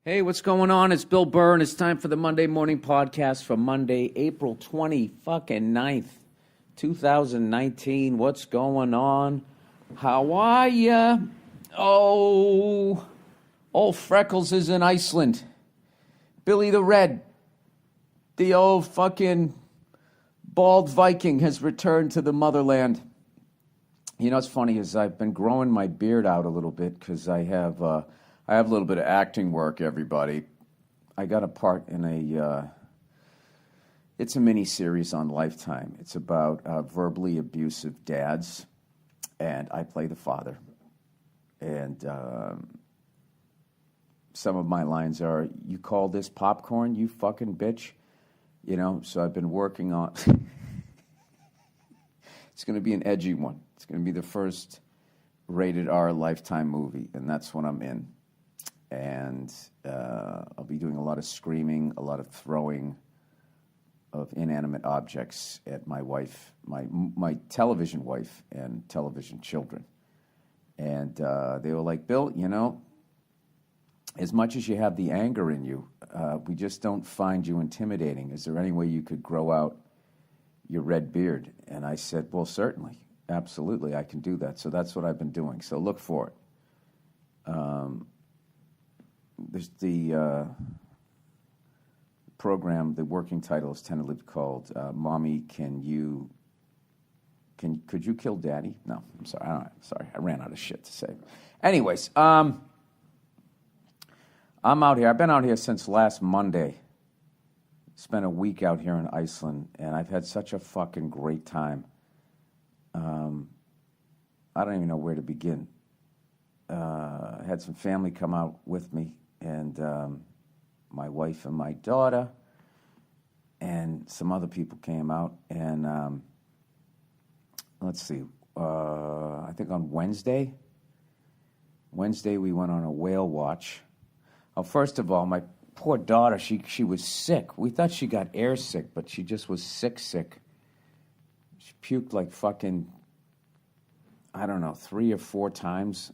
Hey, what's going on? It's Bill Burr, and it's time for the Monday Morning Podcast for Monday, April 29th, 2019. What's going on? How are ya? Oh, old Freckles is in Iceland. Billy the Red, the old fucking bald Viking, has returned to the motherland. You know what's funny is I've been growing my beard out a little bit because I have a little bit of acting work, everybody. I got a part in it's a mini-series on Lifetime. It's about verbally abusive dads, and I play the father. And some of my lines are, "You call this popcorn, you fucking bitch?" You know, so I've been working on... It's going to be an edgy one. It's going to be the first rated R Lifetime movie, and that's what I'm in. And I'll be doing a lot of screaming, a lot of throwing of inanimate objects at my wife, my television wife and television children. And they were like, "Bill, you know, as much as you have the anger in you, we just don't find you intimidating. Is there any way you could grow out your red beard?" And I said, "Well, certainly, absolutely, I can do that." So that's what I've been doing. So look for it. There's the program, the working title is tentatively called "Mommy, Could You Kill Daddy?" No, I'm sorry. I ran out of shit to say. Anyways, I'm out here. I've been out here since last Monday. Spent a week out here in Iceland, and I've had such a fucking great time. I don't even know where to begin. I had some family come out with me, and my wife and my daughter, and some other people came out. And let's see, I think on Wednesday we went on a whale watch. Oh, first of all, my poor daughter, she was sick. We thought she got air sick, but she just was sick. She puked like fucking, I don't know, 3 or 4 times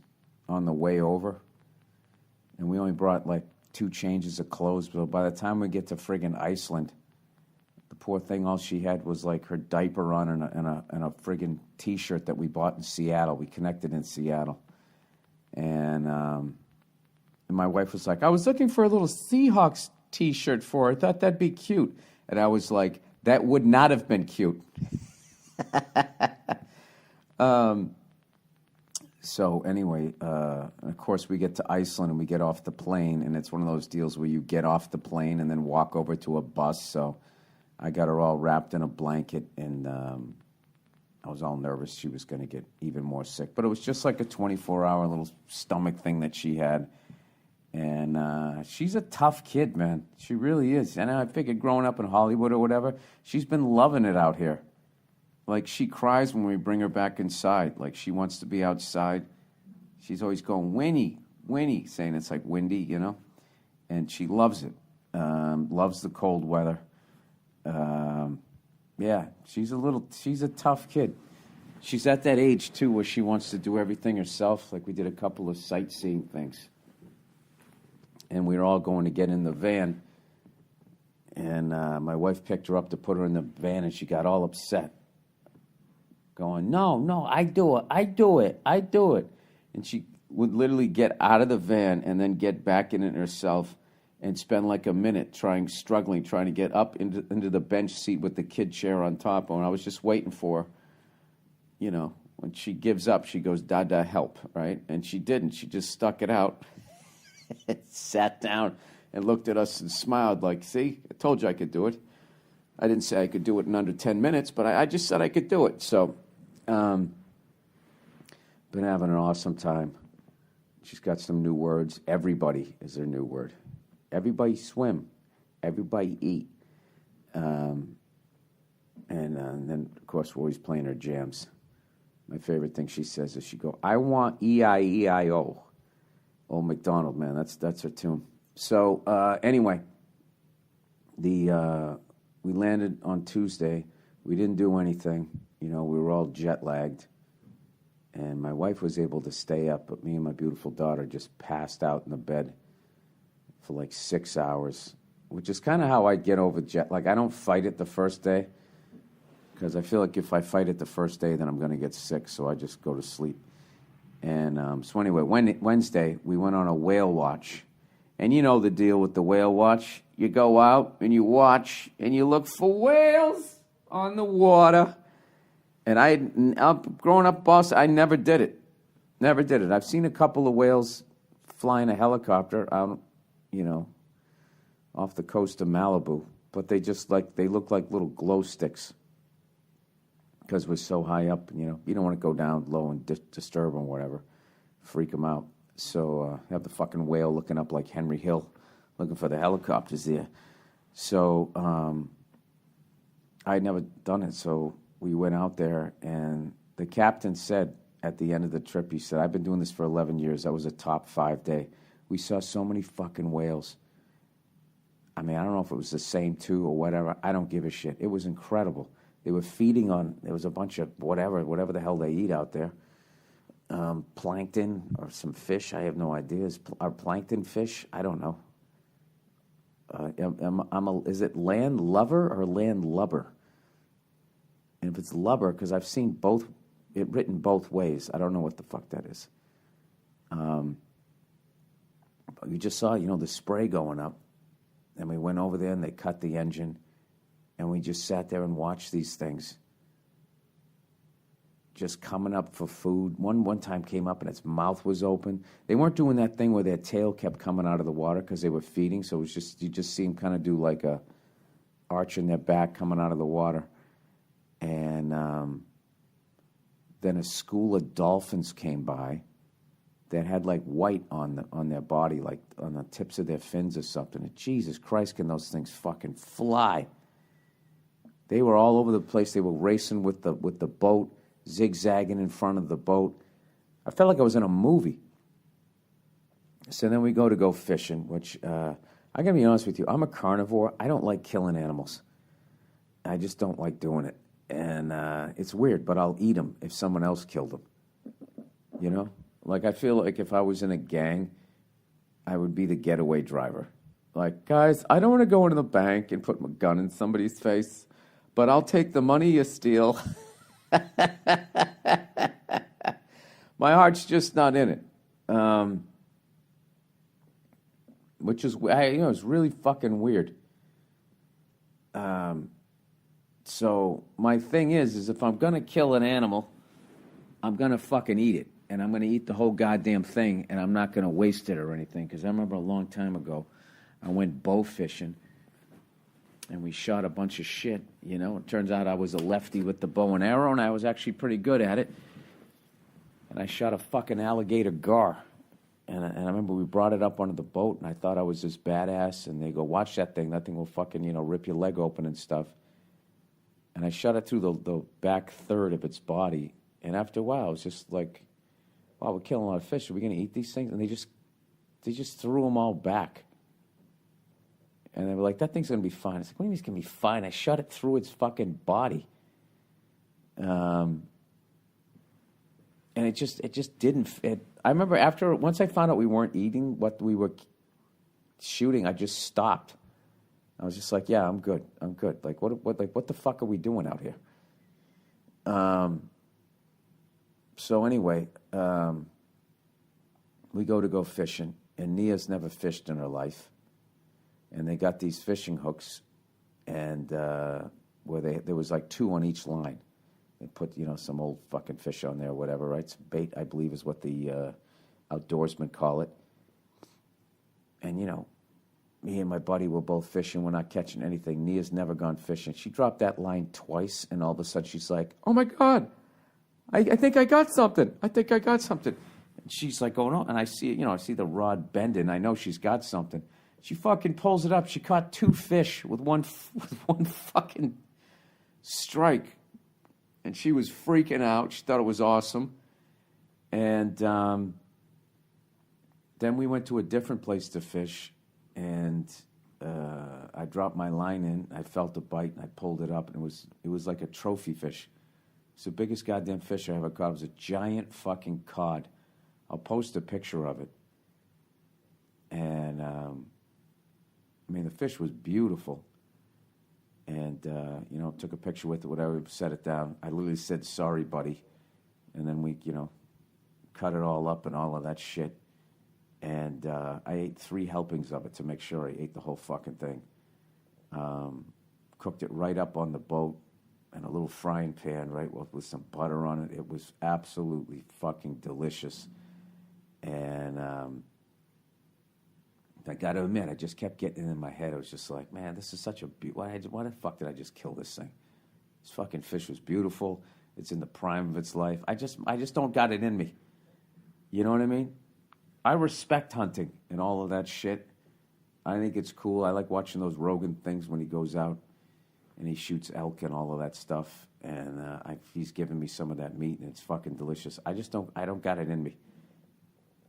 on the way over. And we only brought like 2 changes of clothes. But by the time we get to friggin' Iceland, the poor thing, all she had was like her diaper on and a friggin' T-shirt that we bought in Seattle. We connected in Seattle. And my wife was like, "I was looking for a little Seahawks T-shirt for her. I thought that'd be cute." And I was like, "That would not have been cute." So anyway, of course, we get to Iceland and we get off the plane, and it's one of those deals where you get off the plane and then walk over to a bus. So I got her all wrapped in a blanket, and I was all nervous she was going to get even more sick. But it was just like a 24-hour little stomach thing that she had. And she's a tough kid, man. She really is. And I figured growing up in Hollywood or whatever, she's been loving it out here. Like, she cries when we bring her back inside. Like, she wants to be outside. She's always going, "Winnie, Winnie," saying it's like windy, you know? And she loves it. Loves the cold weather. Yeah, she's a tough kid. She's at that age, too, where she wants to do everything herself. Like, we did a couple of sightseeing things. And we were all going to get in the van. And my wife picked her up to put her in the van, and she got all upset. Going, no, I do it. And she would literally get out of the van and then get back in it herself and spend like a minute struggling, trying to get up into the bench seat with the kid chair on top. And I was just waiting for her. You know, when she gives up, she goes, "Dada, help," right? And she didn't. She just stuck it out. Sat down and looked at us and smiled like, "See, I told you I could do it." I didn't say I could do it in under 10 minutes, but I just said I could do it. So, been having an awesome time. She's got some new words. Everybody is her new word. Everybody swim. Everybody eat. And then, of course, we're always playing her jams. My favorite thing she says is she go, "I want E-I-E-I-O." Old McDonald, man, that's her tune. So anyway, we landed on Tuesday. We didn't do anything. You know, we were all jet lagged. And my wife was able to stay up, but me and my beautiful daughter just passed out in the bed for like 6 hours, which is kind of how I get over jet. Like, I don't fight it the first day because I feel like if I fight it the first day, then I'm going to get sick, so I just go to sleep. And so anyway, Wednesday, we went on a whale watch. And you know the deal with the whale watch. You go out and you watch and you look for whales on the water. And growing up, boss, I never did it. Never did it. I've seen a couple of whales flying a helicopter out, off the coast of Malibu. But they look like little glow sticks because we're so high up. You don't want to go down low and disturb them or whatever, freak them out. So you have the fucking whale looking up like Henry Hill, looking for the helicopters there. So I had never done it, so we went out there, and the captain said at the end of the trip, he said, I've been doing this for 11 years. That was a top 5 day. We saw so many fucking whales. I mean, I don't know if it was the same two or whatever. I don't give a shit. It was incredible. They were feeding on, there was a bunch of whatever the hell they eat out there. Plankton or some fish. I have no idea. Are plankton fish? I don't know. Is it land lover or land lubber? And if it's lubber, because I've seen it written both ways. I don't know what the fuck that is. But you just saw, the spray going up. And we went over there and they cut the engine. And we just sat there and watched these things just coming up for food. One time came up and its mouth was open. They weren't doing that thing where their tail kept coming out of the water because they were feeding. So it was just, you just see them kind of do like a arch in their back coming out of the water. And then a school of dolphins came by that had like white on their body, like on the tips of their fins or something. And Jesus Christ, can those things fucking fly? They were all over the place. They were racing with the boat, zigzagging in front of the boat. I felt like I was in a movie. So then we go fishing, which I gotta be honest with you, I'm a carnivore. I don't like killing animals. I just don't like doing it. And it's weird, but I'll eat them if someone else killed them. Like, I feel like if I was in a gang, I would be the getaway driver. Like, guys, I don't want to go into the bank and put my gun in somebody's face, but I'll take the money you steal. My heart's just not in it. Which is, it's really fucking weird. So my thing is if I'm going to kill an animal, I'm going to fucking eat it. And I'm going to eat the whole goddamn thing, and I'm not going to waste it or anything. Because I remember a long time ago, I went bow fishing, and we shot a bunch of shit, It turns out I was a lefty with the bow and arrow, and I was actually pretty good at it. And I shot a fucking alligator gar. And I remember we brought it up onto the boat, and I thought I was this badass. And they go, watch that thing. That thing will fucking, rip your leg open and stuff. And I shot it through the back third of its body. And after a while, I was just like, wow, we're killing a lot of fish. Are we going to eat these things? And they just threw them all back. And they were like, that thing's going to be fine. I was like, what do you mean it's going to be fine? I shot it through its fucking body. And it just didn't fit. I remember once I found out we weren't eating what we were shooting, I just stopped. I was just like, yeah, I'm good. Like, what the fuck are we doing out here? So anyway, we go fishing, and Nia's never fished in her life. And they got these fishing hooks, and where there was like 2 on each line. They put, some old fucking fish on there or whatever, right? Some bait, I believe, is what the outdoorsmen call it. And, me and my buddy were both fishing. We're not catching anything. Nia's never gone fishing. She dropped that line twice, and all of a sudden she's like, oh, my God, I think I got something. And she's like going on, and I see, I see the rod bending. I know she's got something. She fucking pulls it up. She caught 2 fish with one fucking strike. And she was freaking out. She thought it was awesome. And then we went to a different place to fish. And I dropped my line in. I felt a bite, and I pulled it up. And it was like a trophy fish. It's the biggest goddamn fish I ever caught. It was a giant fucking cod. I'll post a picture of it. And I mean, the fish was beautiful. And, took a picture with it, whatever, set it down. I literally said, sorry, buddy. And then we, cut it all up and all of that shit. And I ate 3 helpings of it to make sure I ate the whole fucking thing. Cooked it right up on the boat in a little frying pan, right, with some butter on it. It was absolutely fucking delicious. And I got to admit, I just kept getting it in my head. I was just like, man, this is such a why the fuck did I just kill this thing? This fucking fish was beautiful. It's in the prime of its life. I just don't got it in me. You know what I mean? I respect hunting and all of that shit. I think it's cool. I like watching those Rogan things when he goes out and he shoots elk and all of that stuff. And he's giving me some of that meat, and it's fucking delicious. I don't got it in me.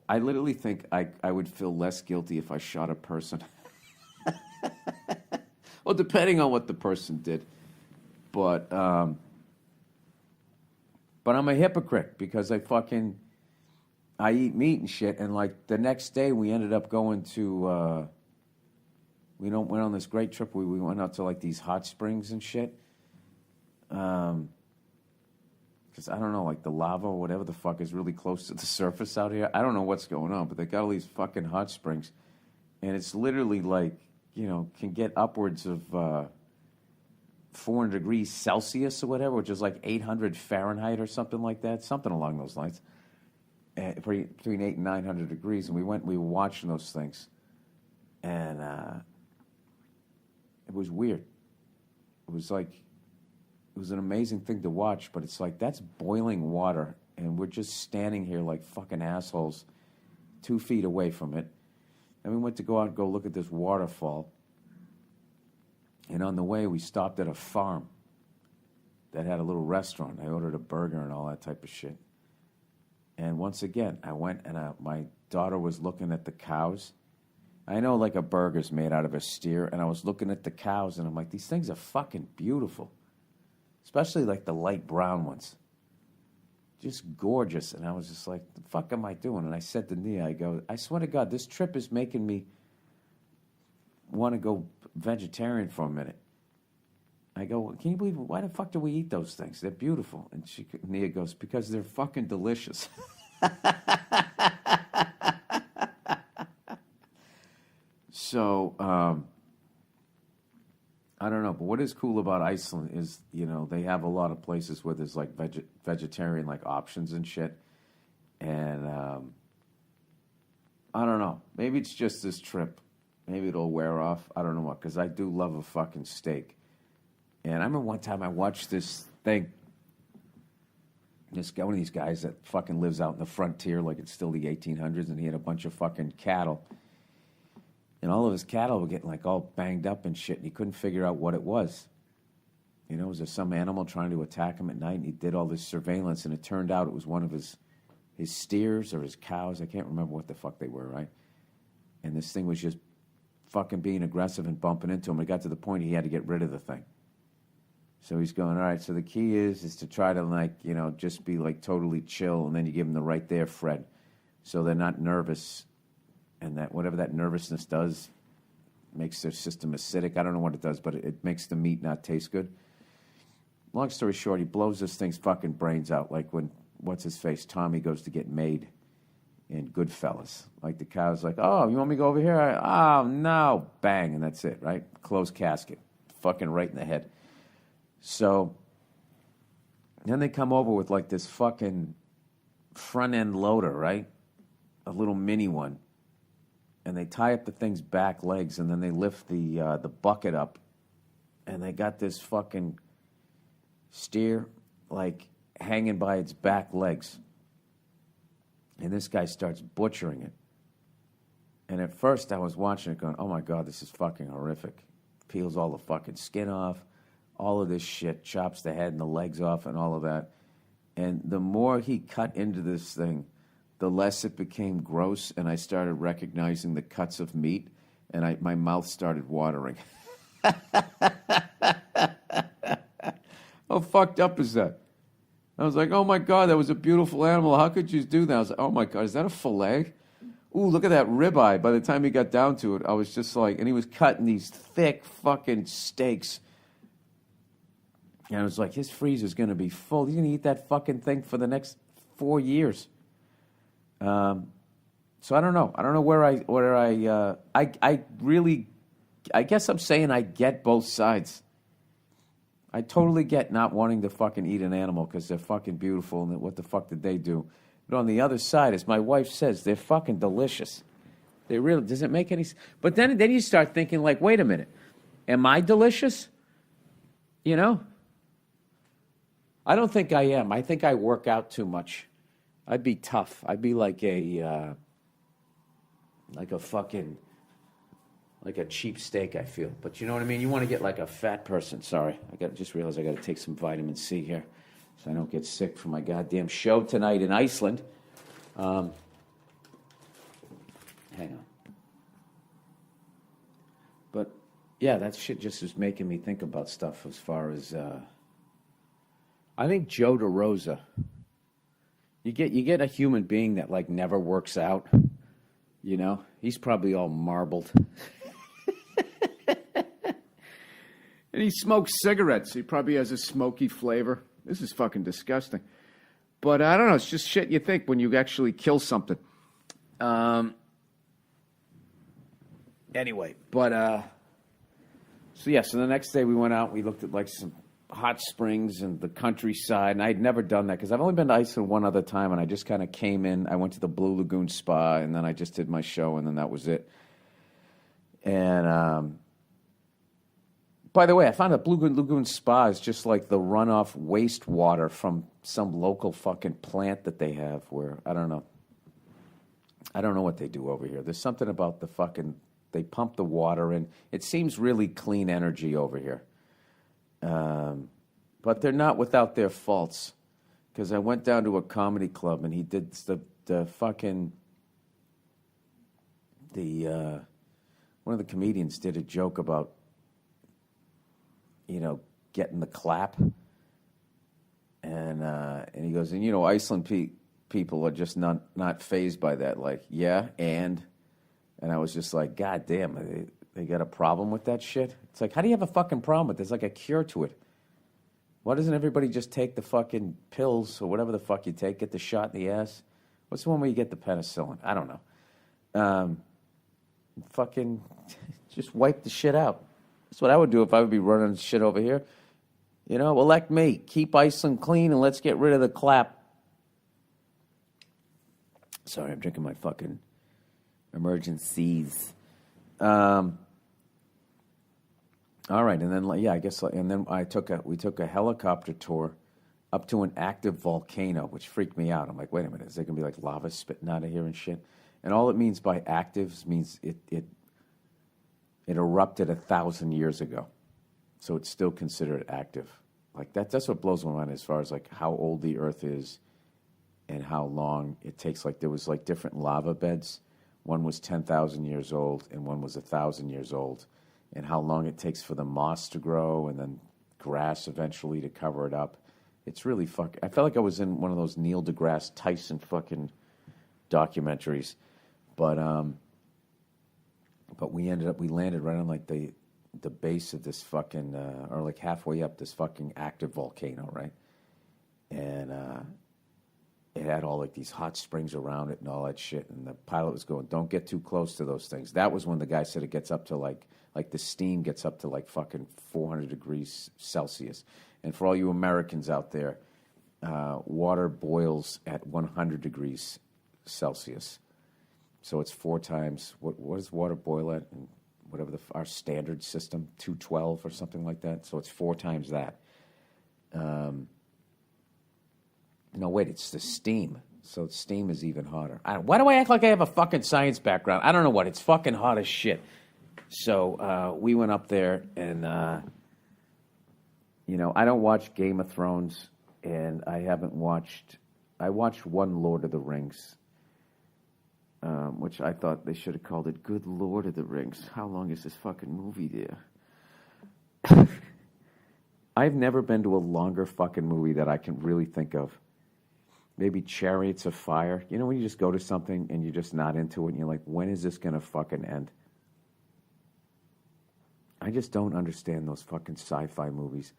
I literally think I would feel less guilty if I shot a person. Well, depending on what the person did. But I'm a hypocrite because I eat meat and shit. And like the next day we ended up going to, went on this great trip. We went out to like these hot springs and shit. Because I don't know, like the lava or whatever the fuck is really close to the surface out here. I don't know what's going on, but they got all these fucking hot springs. And it's literally like, can get upwards of 400 degrees Celsius or whatever, which is like 800 Fahrenheit or something like that, something along those lines. Between 8 and 900 degrees. And we were watching those things. And it was weird. It was like, it was an amazing thing to watch, but it's like, that's boiling water, and we're just standing here like fucking assholes 2 feet away from it. And we went to go out and go look at this waterfall. And on the way, we stopped at a farm that had a little restaurant. I ordered a burger and all that type of shit. And once again, I went and my daughter was looking at the cows. I know like a burger's made out of a steer, and I was looking at the cows, and I'm like, these things are fucking beautiful. Especially like the light brown ones. Just gorgeous. And I was just like, the fuck am I doing? And I said to Nia, I go, I swear to God, this trip is making me want to go vegetarian for a minute. I go, can you believe it? Why the fuck do we eat those things? They're beautiful. And Nia goes, because they're fucking delicious. So, I don't know, but what is cool about Iceland is, they have a lot of places where there's like vegetarian like options and shit. And I don't know, maybe it's just this trip. Maybe it'll wear off. I don't know what, because I do love a fucking steak. And I remember one time I watched this thing. This guy, one of these guys that fucking lives out in the frontier like it's still the 1800s, and he had a bunch of fucking cattle. And all of his cattle were getting like all banged up and shit, and he couldn't figure out what it was. Was there some animal trying to attack him at night? And he did all this surveillance, and it turned out it was one of his steers or his cows. I can't remember what the fuck they were, right? And this thing was just fucking being aggressive and bumping into him. It got to the point he had to get rid of the thing. So he's going, all right, so the key is to try to like, just be like totally chill, and then you give them the right there, Fred, so they're not nervous. And that whatever that nervousness does makes their system acidic. I don't know what it does, but it makes the meat not taste good. Long story short, he blows this thing's fucking brains out like when, what's-his-face, Tommy goes to get made in Goodfellas. Like the cow's like, oh, you want me to go over here? Oh, no. Bang, and that's it, right? Closed casket. Fucking right in the head. So then they come over with like this fucking front-end loader, right? A little mini one. And they tie up the thing's back legs, and then they lift the bucket up, and they got this fucking steer like hanging by its back legs. And this guy starts butchering it. And at first I was watching it going, oh my God, this is fucking horrific. Peels all the fucking skin off, all of this shit, chops the head and the legs off and all of that. And the more he cut into this thing, the less it became gross, and I started recognizing the cuts of meat, and my mouth started watering. How fucked up is that? I was like, oh my God, that was a beautiful animal. How could you do that? I was like, oh my God, is that a fillet? ooh, look at that ribeye. By the time he got down to it, I was just like, and he was cutting these thick fucking steaks. And I was like, his freezer's going to be full. He's going to eat that fucking thing for the next 4 years. So I don't know. I don't know where I really, I guess I'm saying I get both sides. I totally get not wanting to fucking eat an animal because they're fucking beautiful and what the fuck did they do? But on the other side, as my wife says, they're fucking delicious. They really, does it make any sense? But then you start thinking like, wait a minute, am I delicious? You know? I don't think I am. I think I work out too much. I'd be tough. I'd be like a cheap steak, I feel. But you know what I mean? You want to get like a fat person. Sorry. Just realized I got to take some vitamin C here so I don't get sick for my goddamn show tonight in Iceland. Hang on. But, yeah, that shit just is making me think about stuff as far as... I think Joe DeRosa... You get a human being that, like, never works out, you know? He's probably all marbled. And he smokes cigarettes. He probably has a smoky flavor. This is fucking disgusting. But I don't know. It's just shit you think when you actually kill something. Anyway, but so the next day we went out. We looked at like some hot springs and the countryside, and I'd never done that because I've only been to Iceland one other time, and I just kind of came in. I went to the Blue Lagoon Spa, and then I just did my show, and then that was it. And by the way, I found that Blue Lagoon Spa is just like the runoff wastewater from some local fucking plant that they have where, I don't know what they do over here. There's something about the fucking, they pump the water in. It seems really clean energy over here. But they're not without their faults. Because I went down to a comedy club and he did the fucking, one of the comedians did a joke about, you know, getting the clap. And he goes, and you know, Iceland people are just not fazed by that. Like, yeah, and I was just like, God damn, they got a problem with that shit? It's like, how do you have a fucking problem with it? There's like a cure to it. Why doesn't everybody just take the fucking pills or whatever the fuck you take, get the shot in the ass? What's the one where you get the penicillin? I don't know. Fucking just wipe the shit out. That's what I would do if I would be running shit over here. You know, elect me. Keep Iceland clean and let's get rid of the clap. Sorry, I'm drinking my fucking emergencies. All right, and then I guess, and then we took a helicopter tour up to an active volcano, which freaked me out. I'm like, wait a minute, is there gonna be like lava spitting out of here and shit? And all it means by active means it erupted 1,000 years ago, so it's still considered active. Like that's what blows my mind as far as like how old the Earth is and how long it takes. Like there was like different lava beds. One was 10,000 years old and one was 1,000 years old, and how long it takes for the moss to grow and then grass eventually to cover it up. It's really I felt like I was in one of those Neil deGrasse Tyson fucking documentaries, but we landed right on like the base of this fucking or like halfway up this fucking active volcano, right? And it had all like these hot springs around it and all that shit. And the pilot was going, "Don't get too close to those things." That was when the guy said it gets up to like the steam gets up to like fucking 400 degrees Celsius. And for all you Americans out there, water boils at 100 degrees Celsius. So it's 4 times, what does water boil at? And whatever our standard system, 212 or something like that. So it's 4 times that. No, wait, it's the steam. So steam is even hotter. Why do I act like I have a fucking science background? I don't know what. It's fucking hot as shit. So we went up there and, you know, I don't watch Game of Thrones, and I watched one Lord of the Rings, which I thought they should have called it Good Lord of the Rings. How long is this fucking movie there? I've never been to a longer fucking movie that I can really think of. Maybe Chariots of Fire. You know, when you just go to something and you're just not into it and you're like, when is this going to fucking end? I just don't understand those fucking sci-fi movies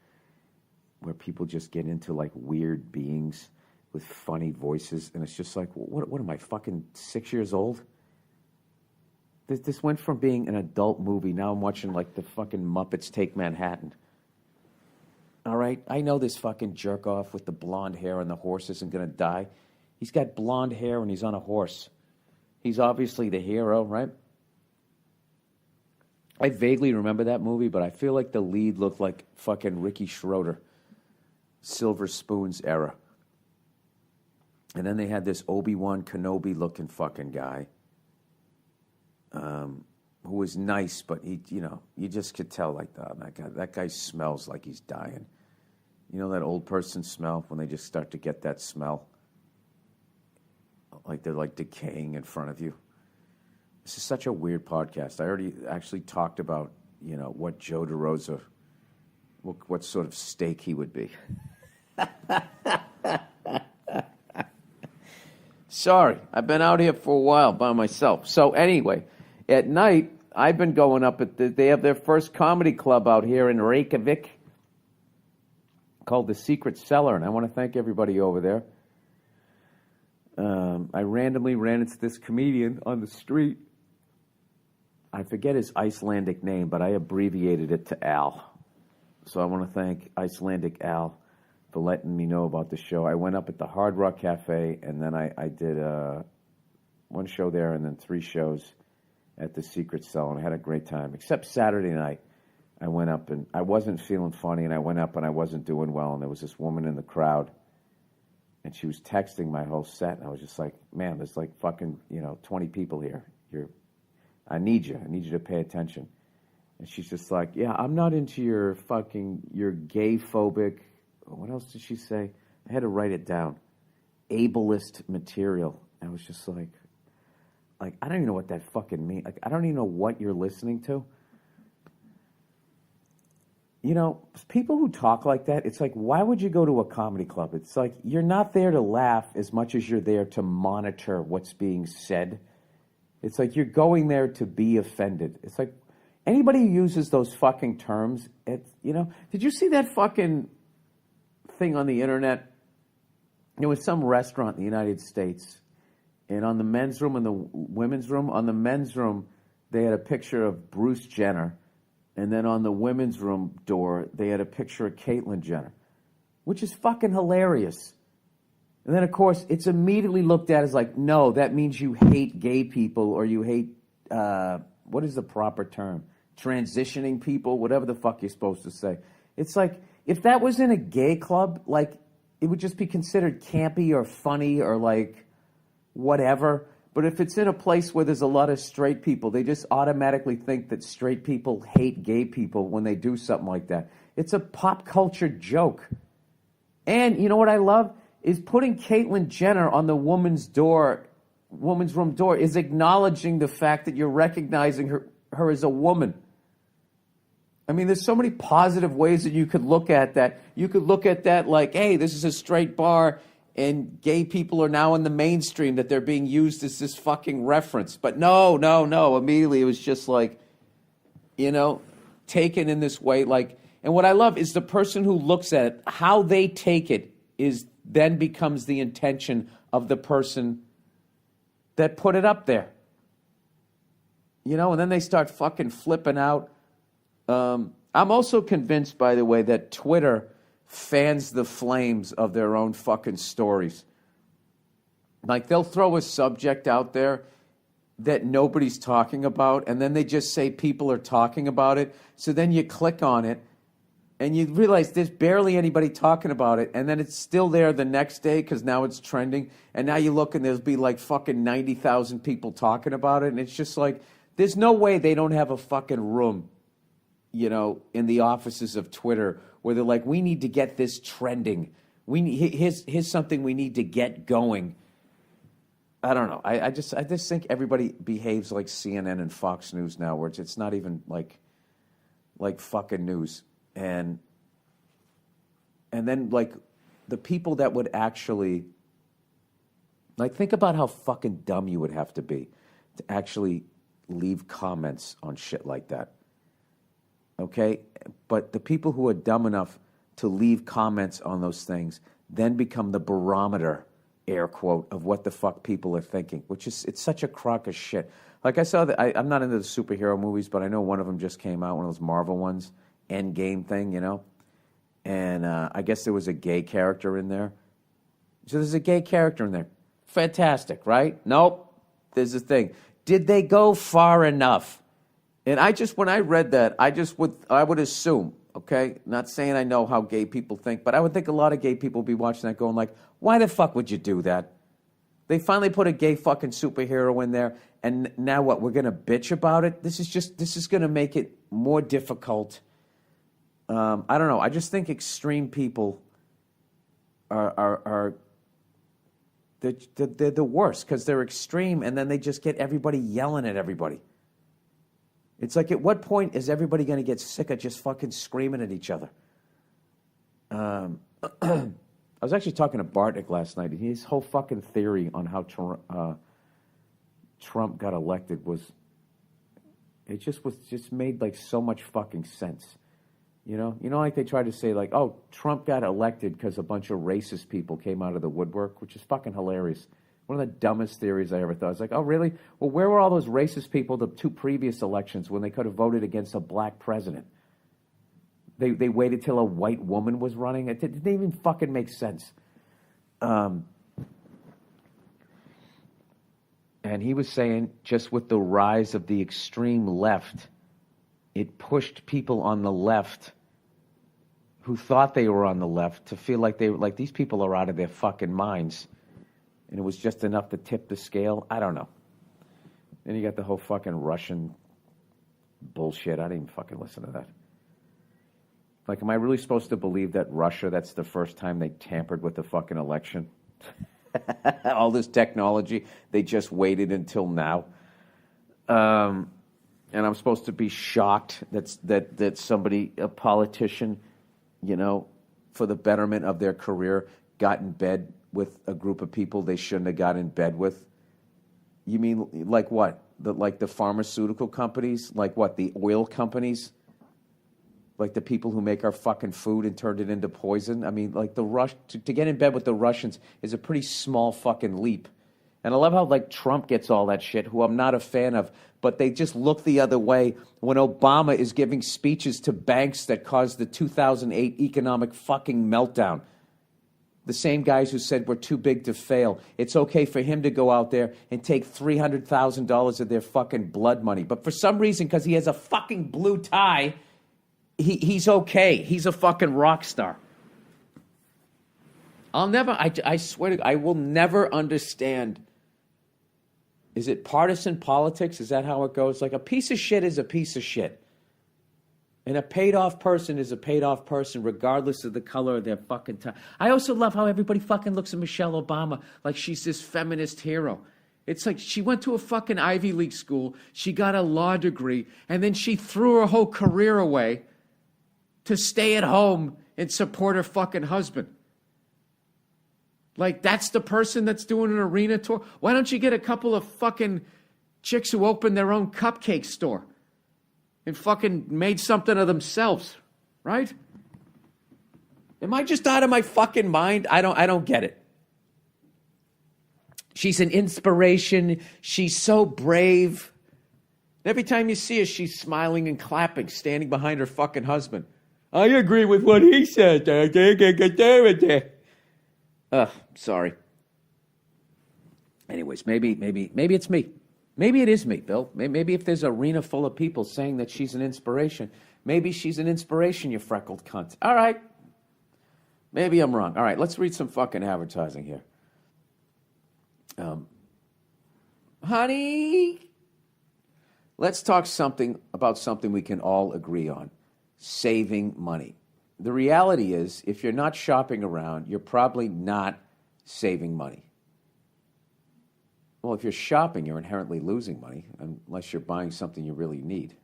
where people just get into like weird beings with funny voices, and it's just like, what am I, fucking 6 years old? This went from being an adult movie, now I'm watching like the fucking Muppets Take Manhattan. All right, I know this fucking jerk off with the blonde hair and the horse isn't gonna die. He's got blonde hair and he's on a horse. He's obviously the hero, right? I vaguely remember that movie, but I feel like the lead looked like fucking Ricky Schroeder, Silver Spoons era. And then they had this Obi-Wan Kenobi looking fucking guy, who was nice, but he, you know, you just could tell like, oh, that guy smells like he's dying. You know that old person smell when they just start to get that smell? Like they're like decaying in front of you. This is such a weird podcast. I already actually talked about, you know, what Joe DeRosa, what sort of steak he would be. Sorry, I've been out here for a while by myself. So anyway, at night, I've been going up they have their first comedy club out here in Reykjavik called The Secret Cellar, and I want to thank everybody over there. I randomly ran into this comedian on the street. I forget his Icelandic name, but I abbreviated it to Al. So I want to thank Icelandic Al for letting me know about the show. I went up at the Hard Rock Cafe, and then I did one show there and then 3 shows at the Secret Cellar, and I had a great time. Except Saturday night, I went up, and I wasn't feeling funny, and I went up, and I wasn't doing well, and there was this woman in the crowd, and she was texting my whole set, and I was just like, man, there's like fucking, 20 people here. I need you to pay attention. And she's just like, yeah, I'm not into your gay phobic, what else did she say? I had to write it down. Ableist material. I was just like, I don't even know what that fucking means. Like, I don't even know what you're listening to. You know, people who talk like that, it's like, why would you go to a comedy club? It's like, you're not there to laugh as much as you're there to monitor what's being said. It's like you're going there to be offended. It's like, anybody who uses those fucking terms, did you see that fucking thing on the internet? There was some restaurant in the United States, and on the men's room and the women's room, on the men's room, they had a picture of Bruce Jenner, and then on the women's room door, they had a picture of Caitlyn Jenner, which is fucking hilarious. And then, of course, it's immediately looked at as like, no, that means you hate gay people, or you hate, what is the proper term? Transitioning people, whatever the fuck you're supposed to say. It's like, if that was in a gay club, like, it would just be considered campy or funny or like whatever. But if it's in a place where there's a lot of straight people, they just automatically think that straight people hate gay people when they do something like that. It's a pop culture joke. And you know what I love? Is putting Caitlyn Jenner on the woman's room door is acknowledging the fact that you're recognizing her as a woman. I mean, there's so many positive ways that you could look at that. You could look at that like, hey, this is a straight bar, and gay people are now in the mainstream, that they're being used as this fucking reference. But no. Immediately it was just like, taken in this way. Like, and what I love is the person who looks at it, how they take it then becomes the intention of the person that put it up there. And then they start fucking flipping out. I'm also convinced, by the way, that Twitter fans the flames of their own fucking stories. Like, they'll throw a subject out there that nobody's talking about, and then they just say people are talking about it. So then you click on it, and you realize there's barely anybody talking about it, and then it's still there the next day because now it's trending, and now you look and there'll be like fucking 90,000 people talking about it, and it's just like, there's no way they don't have a fucking room, in the offices of Twitter where they're like, we need to get this trending. Here's something we need to get going. I don't know. I just think everybody behaves like CNN and Fox News now, where it's not even like fucking news. And then like the people that would actually Like, think about how fucking dumb you would have to be to actually leave comments on shit like that. Okay? But the people who are dumb enough to leave comments on those things then become the barometer, air quote, of what the fuck people are thinking, which is, it's such a crock of shit. Like, I saw that, I'm not into the superhero movies, but I know one of them just came out, one of those Marvel ones, Endgame thing, you know? And I guess there was a gay character in there. So there's a gay character in there. Fantastic, right? Nope. There's a thing. Did they go far enough? And I just, when I read that, I would assume, okay, not saying I know how gay people think, but I would think a lot of gay people would be watching that going like, why the fuck would you do that? They finally put a gay fucking superhero in there, and now what, we're going to bitch about it? This is going to make it more difficult. I don't know. I just think extreme people are they're the worst because they're extreme, and then they just get everybody yelling at everybody. It's like, at what point is everybody going to get sick of just fucking screaming at each other? I was actually talking to Bartnick last night, and his whole fucking theory on how Trump got elected was just made like so much fucking sense. You know, like they tried to say like, oh, Trump got elected because a bunch of racist people came out of the woodwork, which is fucking hilarious. One of the dumbest theories I ever thought. I was like, oh, really? Well, where were all those racist people the 2 previous elections when they could have voted against a black president? They waited till a white woman was running. It didn't even fucking make sense. And he was saying, just with the rise of the extreme left, it pushed people on the left who thought they were on the left to feel like these people are out of their fucking minds. And it was just enough to tip the scale. I don't know. Then you got the whole fucking Russian bullshit. I didn't even fucking listen to that. Like, am I really supposed to believe that Russia, that's the first time they tampered with the fucking election? All this technology, they just waited until now. And I'm supposed to be shocked that somebody, a politician, you know, for the betterment of their career, got in bed with a group of people they shouldn't have got in bed with. You mean like what? Like the pharmaceutical companies? Like what? The oil companies? Like the people who make our fucking food and turned it into poison? I mean, like to get in bed with the Russians is a pretty small fucking leap. And I love how like Trump gets all that shit, who I'm not a fan of, but they just look the other way when Obama is giving speeches to banks that caused the 2008 economic fucking meltdown. The same guys who said we're too big to fail. It's okay for him to go out there and take $300,000 of their fucking blood money. But for some reason, because he has a fucking blue tie, he's okay. He's a fucking rock star. I swear to God, I will never understand. Is it partisan politics? Is that how it goes? Like, a piece of shit is a piece of shit. And a paid-off person is a paid-off person regardless of the color of their fucking tie. I also love how everybody fucking looks at Michelle Obama like she's this feminist hero. It's like she went to a fucking Ivy League school, she got a law degree, and then she threw her whole career away to stay at home and support her fucking husband. Like, that's the person that's doing an arena tour? Why don't you get a couple of fucking chicks who open their own cupcake store and fucking made something of themselves, right? Am I just out of my fucking mind? I don't get it. She's an inspiration. She's so brave. Every time you see her, she's smiling and clapping, standing behind her fucking husband. I agree with what he said. Sorry. Anyways, maybe it's me. Maybe it is me, Bill. Maybe if there's an arena full of people saying that she's an inspiration, maybe she's an inspiration, you freckled cunt. All right. Maybe I'm wrong. All right, let's read some fucking advertising here. Honey, let's talk about something we can all agree on. Saving money. The reality is, if you're not shopping around, you're probably not saving money. Well, if you're shopping, you're inherently losing money, unless you're buying something you really need.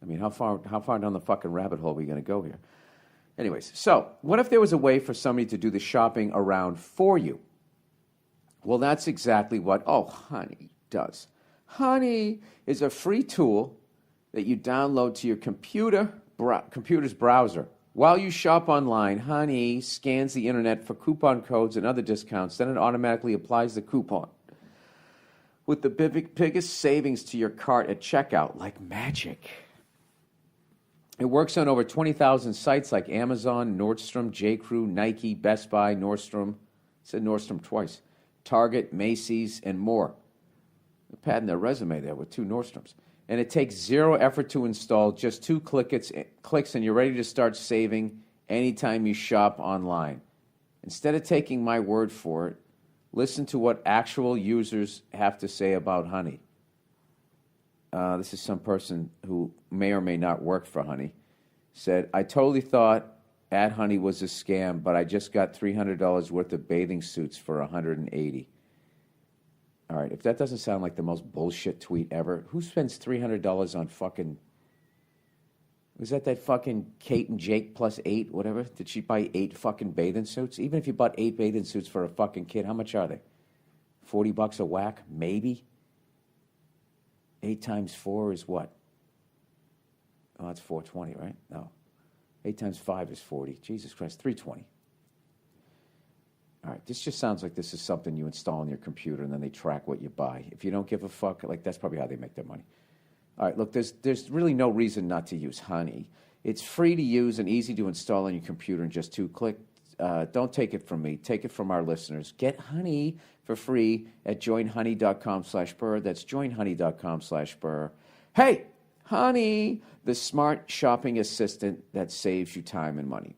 I mean, how far down the fucking rabbit hole are we going to go here? Anyways, so what if there was a way for somebody to do the shopping around for you? Well, that's exactly what, Honey does. Honey is a free tool that you download to your computer's browser. While you shop online, Honey scans the internet for coupon codes and other discounts. Then it automatically applies the coupon with the biggest savings to your cart at checkout, like magic. It works on over 20,000 sites like Amazon, Nordstrom, J.Crew, Nike, Best Buy, Nordstrom. I said Nordstrom twice. Target, Macy's, and more. They're padding their resume there with 2 Nordstroms. And it takes 0 effort to install, just 2 clicks, and you're ready to start saving anytime you shop online. Instead of taking my word for it, listen to what actual users have to say about Honey. This is some person who may or may not work for Honey. Said, I totally thought @Honey was a scam, but I just got $300 worth of bathing suits for $180. All right, if that doesn't sound like the most bullshit tweet ever, who spends $300 on fucking... Was that fucking Kate and Jake plus 8, whatever? Did she buy 8 fucking bathing suits? Even if you bought 8 bathing suits for a fucking kid, how much are they? $40 a whack? Maybe? 8 times 4 is what? Oh, that's 420, right? No. 8 times 5 is 40. Jesus Christ, 320. All right, this just sounds like this is something you install on your computer and then they track what you buy. If you don't give a fuck, like that's probably how they make their money. All right, look, there's really no reason not to use Honey. It's free to use and easy to install on your computer in just 2 clicks. Don't take it from me. Take it from our listeners. Get Honey for free at joinhoney.com/Burr. That's joinhoney.com/Burr. Hey, Honey, the smart shopping assistant that saves you time and money.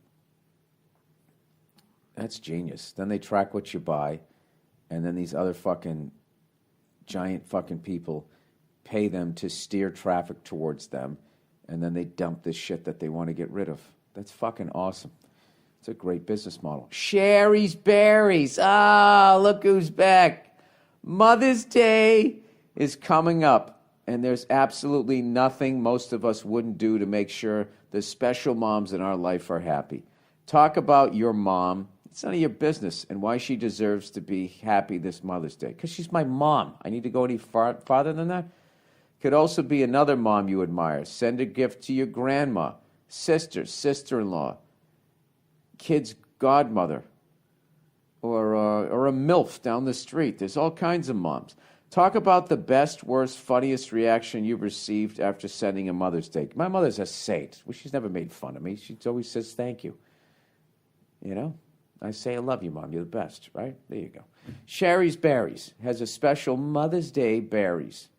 That's genius. Then they track what you buy, and then these other fucking giant fucking people pay them to steer traffic towards them, and then they dump this shit that they want to get rid of. That's fucking awesome. It's a great business model. Sherry's Berries. Look who's back. Mother's Day is coming up, and there's absolutely nothing most of us wouldn't do to make sure the special moms in our life are happy. Talk about your mom. It's none of your business and why she deserves to be happy this Mother's Day. Because she's my mom. I need to go any farther than that? Could also be another mom you admire. Send a gift to your grandma, sister, sister-in-law, kid's godmother, or a MILF down the street. There's all kinds of moms. Talk about the best, worst, funniest reaction you've received after sending a Mother's Day. My mother's a saint. Well, she's never made fun of me. She always says thank you. You know? I say, I love you, Mom. You're the best, right? There you go. Sherry's Berries has a special Mother's Day berries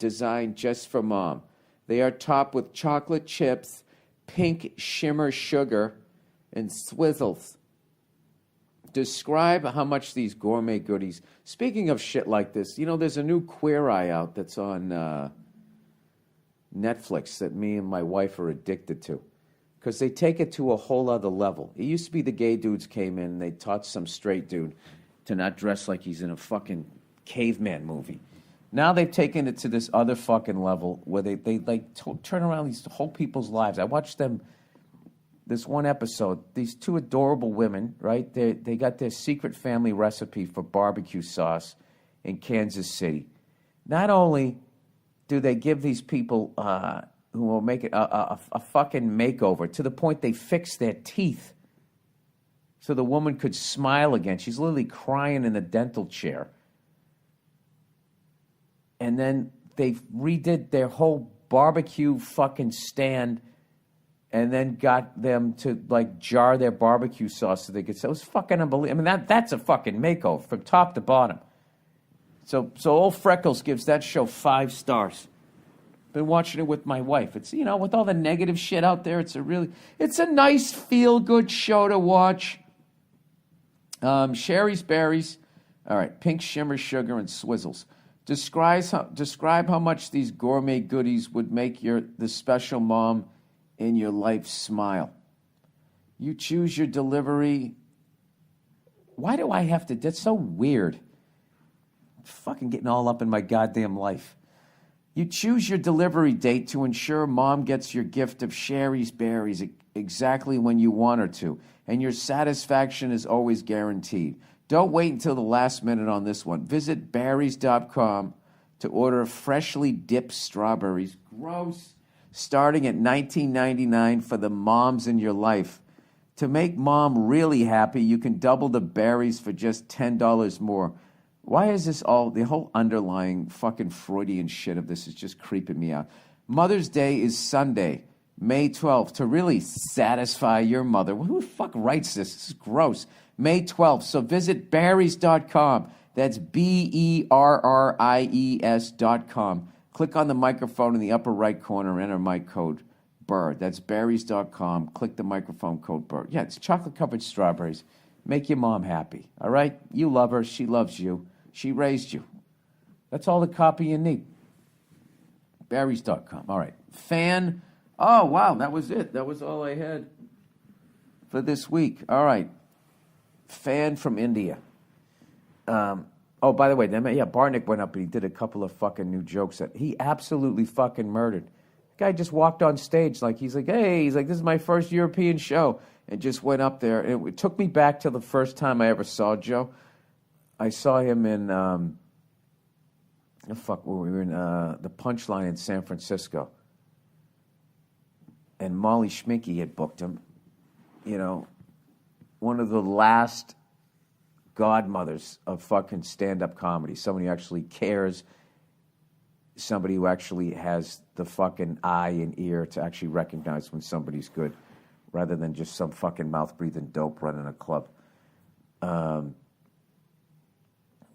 designed just for Mom. They are topped with chocolate chips, pink shimmer sugar, and swizzles. Describe how much these gourmet goodies... Speaking of shit like this, you know, there's a new Queer Eye out that's on Netflix that me and my wife are addicted to. Because they take it to a whole other level. It used to be the gay dudes came in and they taught some straight dude to not dress like he's in a fucking caveman movie. Now they've taken it to this other fucking level where they turn around these whole people's lives. I watched them, this one episode, these 2 adorable women, right? They got their secret family recipe for barbecue sauce in Kansas City. Not only do they give these people... who will make it a fucking makeover to the point they fix their teeth so the woman could smile again. She's literally crying in the dental chair. And then they redid their whole barbecue fucking stand and then got them to, like, jar their barbecue sauce so they could say, it was fucking unbelievable. I mean, that's a fucking makeover from top to bottom. So old Freckles gives that show 5 stars. Been watching it with my wife. It's, you know, with all the negative shit out there, it's a nice feel-good show to watch. Sherry's Berries. All right, pink shimmer sugar and swizzles. Describe how much these gourmet goodies would make the special mom in your life smile. You choose your delivery. Why do I have to? That's so weird. I'm fucking getting all up in my goddamn life. You choose your delivery date to ensure Mom gets your gift of Sherry's Berries exactly when you want her to, and your satisfaction is always guaranteed. Don't wait until the last minute on this one. Visit Barry's.com to order freshly dipped strawberries. Gross. Starting at $19.99 for the moms in your life. To make mom really happy, you can double the berries for just $10 more. Why is this all, the whole underlying fucking Freudian shit of this is just creeping me out. Mother's Day is Sunday, May 12th, to really satisfy your mother. Who the fuck writes this? This is gross. May 12th. So visit Barry's.com. That's BERRIES.com. Click on the microphone in the upper right corner and enter my code Burr. That's Barry's.com. Click the microphone code Burr. Yeah, it's chocolate-covered strawberries. Make your mom happy, all right? You love her. She loves you. She raised you. That's all the copy you need. Barry's.com. All right. Fan. Oh, wow, that was it. That was all I had for this week. All right. Fan from India. Oh, by the way, Barnick went up and he did a couple of fucking new jokes that he absolutely fucking murdered. The guy just walked on stage he's like, this is my first European show, and just went up there. And it took me back to the first time I ever saw Joe. I saw him in, we were in the Punchline in San Francisco. And Molly Schminke had booked him. You know, one of the last godmothers of fucking stand-up comedy. Somebody who actually cares. Somebody who actually has the fucking eye and ear to actually recognize when somebody's good, rather than just some fucking mouth-breathing dope running a club.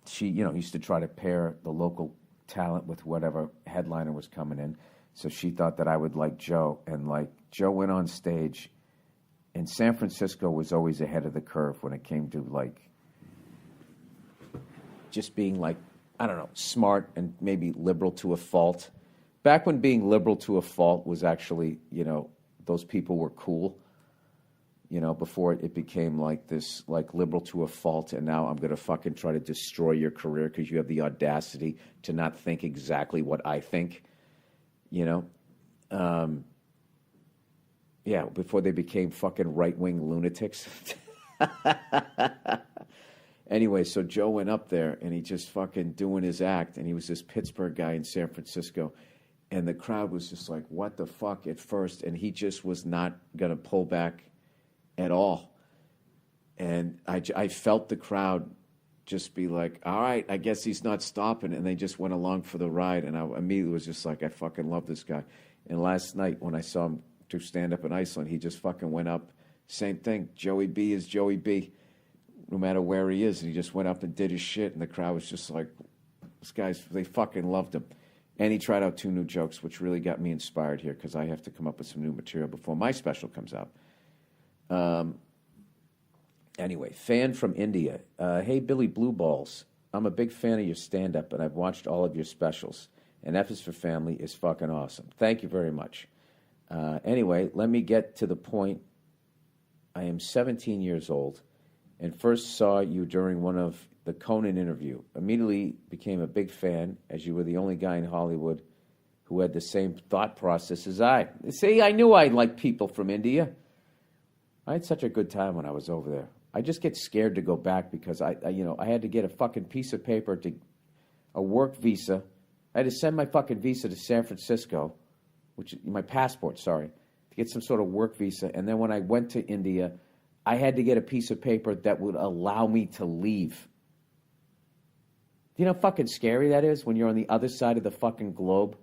She, used to try to pair the local talent with whatever headliner was coming in. So she thought that I would like Joe. And Joe went on stage, and San Francisco was always ahead of the curve when it came to just being smart and maybe liberal to a fault. Back when being liberal to a fault was actually, those people were cool. Before it became this liberal to a fault, and now I'm going to fucking try to destroy your career because you have the audacity to not think exactly what I think. Before they became fucking right-wing lunatics. Anyway, so Joe went up there, and he just fucking doing his act, and he was this Pittsburgh guy in San Francisco, and the crowd was just like, what the fuck at first, and he just was not going to pull back at all. And I felt the crowd just be like, all right, I guess he's not stopping, and they just went along for the ride, and I immediately was just like, I fucking love this guy. And last night, when I saw him do stand-up in Iceland, he just fucking went up, same thing, Joey B is Joey B, no matter where he is, and he just went up and did his shit, and the crowd was just like, this guy's, they fucking loved him. And he tried out 2 new jokes, which really got me inspired here, because I have to come up with some new material before my special comes out. Anyway, fan from India. Hey, Billy Blue Balls, I'm a big fan of your stand-up, and I've watched all of your specials, and F is for Family is fucking awesome. Thank you very much. Anyway, let me get to the point. I am 17 years old, and first saw you during one of the Conan interview. Immediately became a big fan, as you were the only guy in Hollywood who had the same thought process as I. See, I knew I'd like people from India. I had such a good time when I was over there. I just get scared to go back because I had to get a fucking piece of paper a work visa. I had to send my fucking visa to San Francisco, my passport, sorry, to get some sort of work visa. And then when I went to India, I had to get a piece of paper that would allow me to leave. Do you know how fucking scary that is when you're on the other side of the fucking globe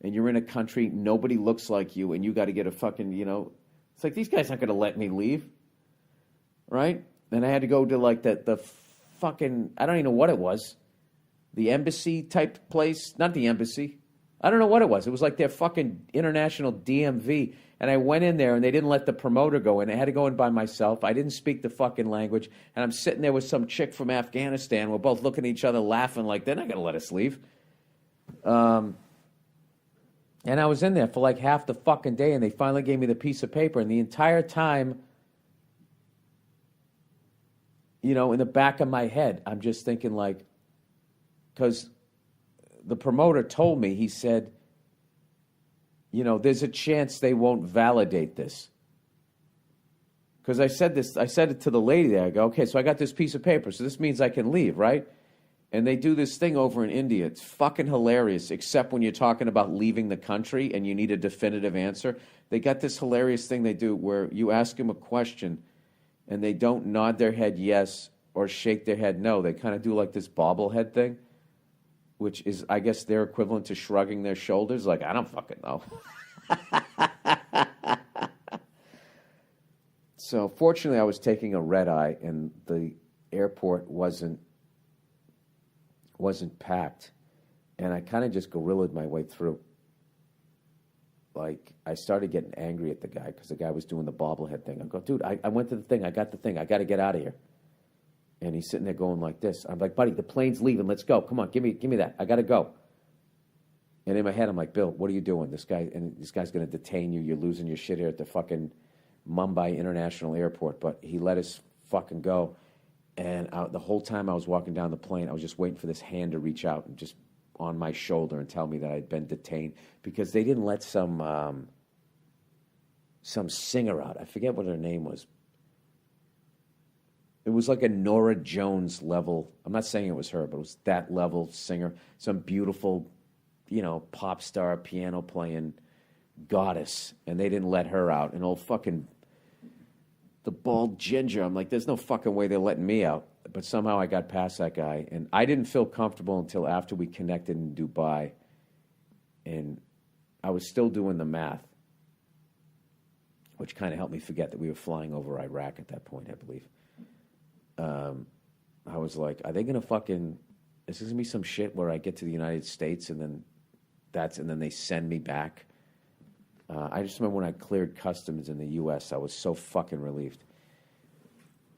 and you're in a country, nobody looks like you, and you got to get a fucking, it's like, these guys aren't going to let me leave, right? And I had to go to the fucking, I don't even know what it was, the embassy type place, not the embassy. I don't know what it was. It was like their fucking international DMV. And I went in there, and they didn't let the promoter go in. I had to go in by myself. I didn't speak the fucking language. And I'm sitting there with some chick from Afghanistan. We're both looking at each other laughing like, they're not going to let us leave. And I was in there for half the fucking day, and they finally gave me the piece of paper. And the entire time, in the back of my head, I'm just thinking because the promoter told me, he said, there's a chance they won't validate this. Because I said it to the lady there. I go, okay, so I got this piece of paper, so this means I can leave, right? And they do this thing over in India. It's fucking hilarious, except when you're talking about leaving the country and you need a definitive answer. They got this hilarious thing they do where you ask them a question and they don't nod their head yes or shake their head no. They kind of do like this bobblehead thing, which is, I guess, their equivalent to shrugging their shoulders. Like, I don't fucking know. So fortunately, I was taking a red eye and the airport wasn't packed. And I kind of just gorillaed my way through. Like, I started getting angry at the guy because the guy was doing the bobblehead thing. I go, dude, I went to the thing. I got the thing. I got to get out of here. And he's sitting there going like this. I'm like, buddy, the plane's leaving. Let's go. Come on, give me that. I got to go. And in my head, I'm like, Bill, what are you doing? This guy's going to detain you. You're losing your shit here at the fucking Mumbai International Airport. But he let us fucking go. And the whole time I was walking down the plane, I was just waiting for this hand to reach out and just on my shoulder and tell me that I'd been detained because they didn't let some singer out. I forget what her name was. It was like a Norah Jones level. I'm not saying it was her, but it was that level singer. Some beautiful, pop star, piano playing goddess. And they didn't let her out. And old fucking the bald ginger. I'm like, there's no fucking way they're letting me out. But somehow I got past that guy. And I didn't feel comfortable until after we connected in Dubai. And I was still doing the math, which kind of helped me forget that we were flying over Iraq at that point, I believe. I was like, are they going to fucking, is this going to be some shit where I get to the United States and then they send me back? I just remember when I cleared customs in the U.S., I was so fucking relieved.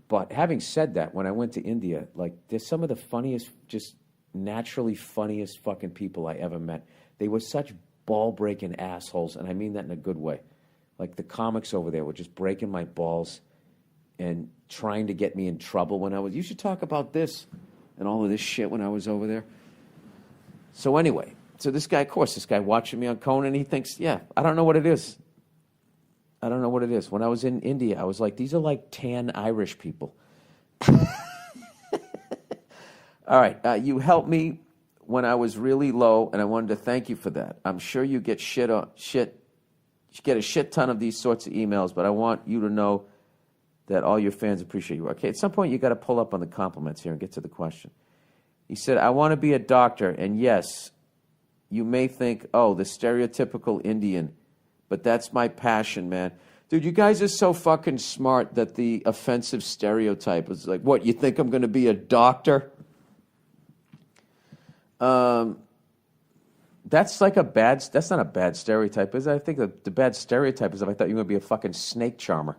But having said that, when I went to India, like, there's some of the funniest, just naturally funniest fucking people I ever met. They were such ball-breaking assholes, and I mean that in a good way. Like, the comics over there were just breaking my balls and trying to get me in trouble when you should talk about this and all of this shit when I was over there. So anyway, this guy watching me on Conan, he thinks, yeah, I don't know what it is. I don't know what it is. When I was in India, I was like, these are like tan Irish people. All right, you helped me when I was really low, and I wanted to thank you for that. I'm sure you get you get a shit ton of these sorts of emails, but I want you to know that all your fans appreciate you. Okay, at some point you got to pull up on the compliments here and get to the question. He said, I want to be a doctor, and yes, you may think, oh, the stereotypical Indian, but that's my passion, man. Dude, you guys are so fucking smart that the offensive stereotype is like, what, you think I'm going to be a doctor? That's not a bad stereotype, is it? I think the bad stereotype is if I thought you were going to be a fucking snake charmer,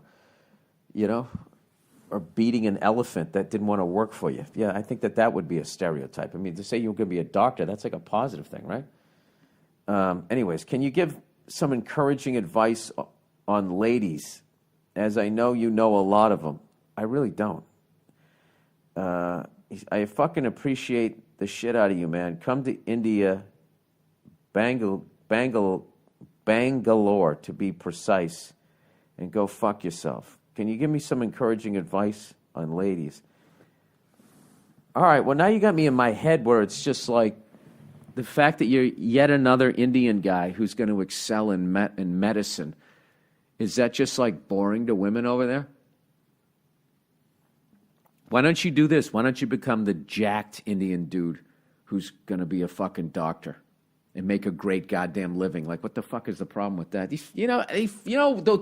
or beating an elephant that didn't want to work for you. Yeah, I think that would be a stereotype. I mean, to say you're going to be a doctor, that's like a positive thing, right? Anyways, can you give some encouraging advice on ladies, as I know you know a lot of them? I really don't. I fucking appreciate the shit out of you, man. Come to India, Bangalore, to be precise, and go fuck yourself. Can you give me some encouraging advice on ladies? All right, well, now you got me in my head where it's just like the fact that you're yet another Indian guy who's going to excel in medicine. Is that just like boring to women over there? Why don't you do this? Why don't you become the jacked Indian dude who's going to be a fucking doctor and make a great goddamn living? Like, what the fuck is the problem with that? The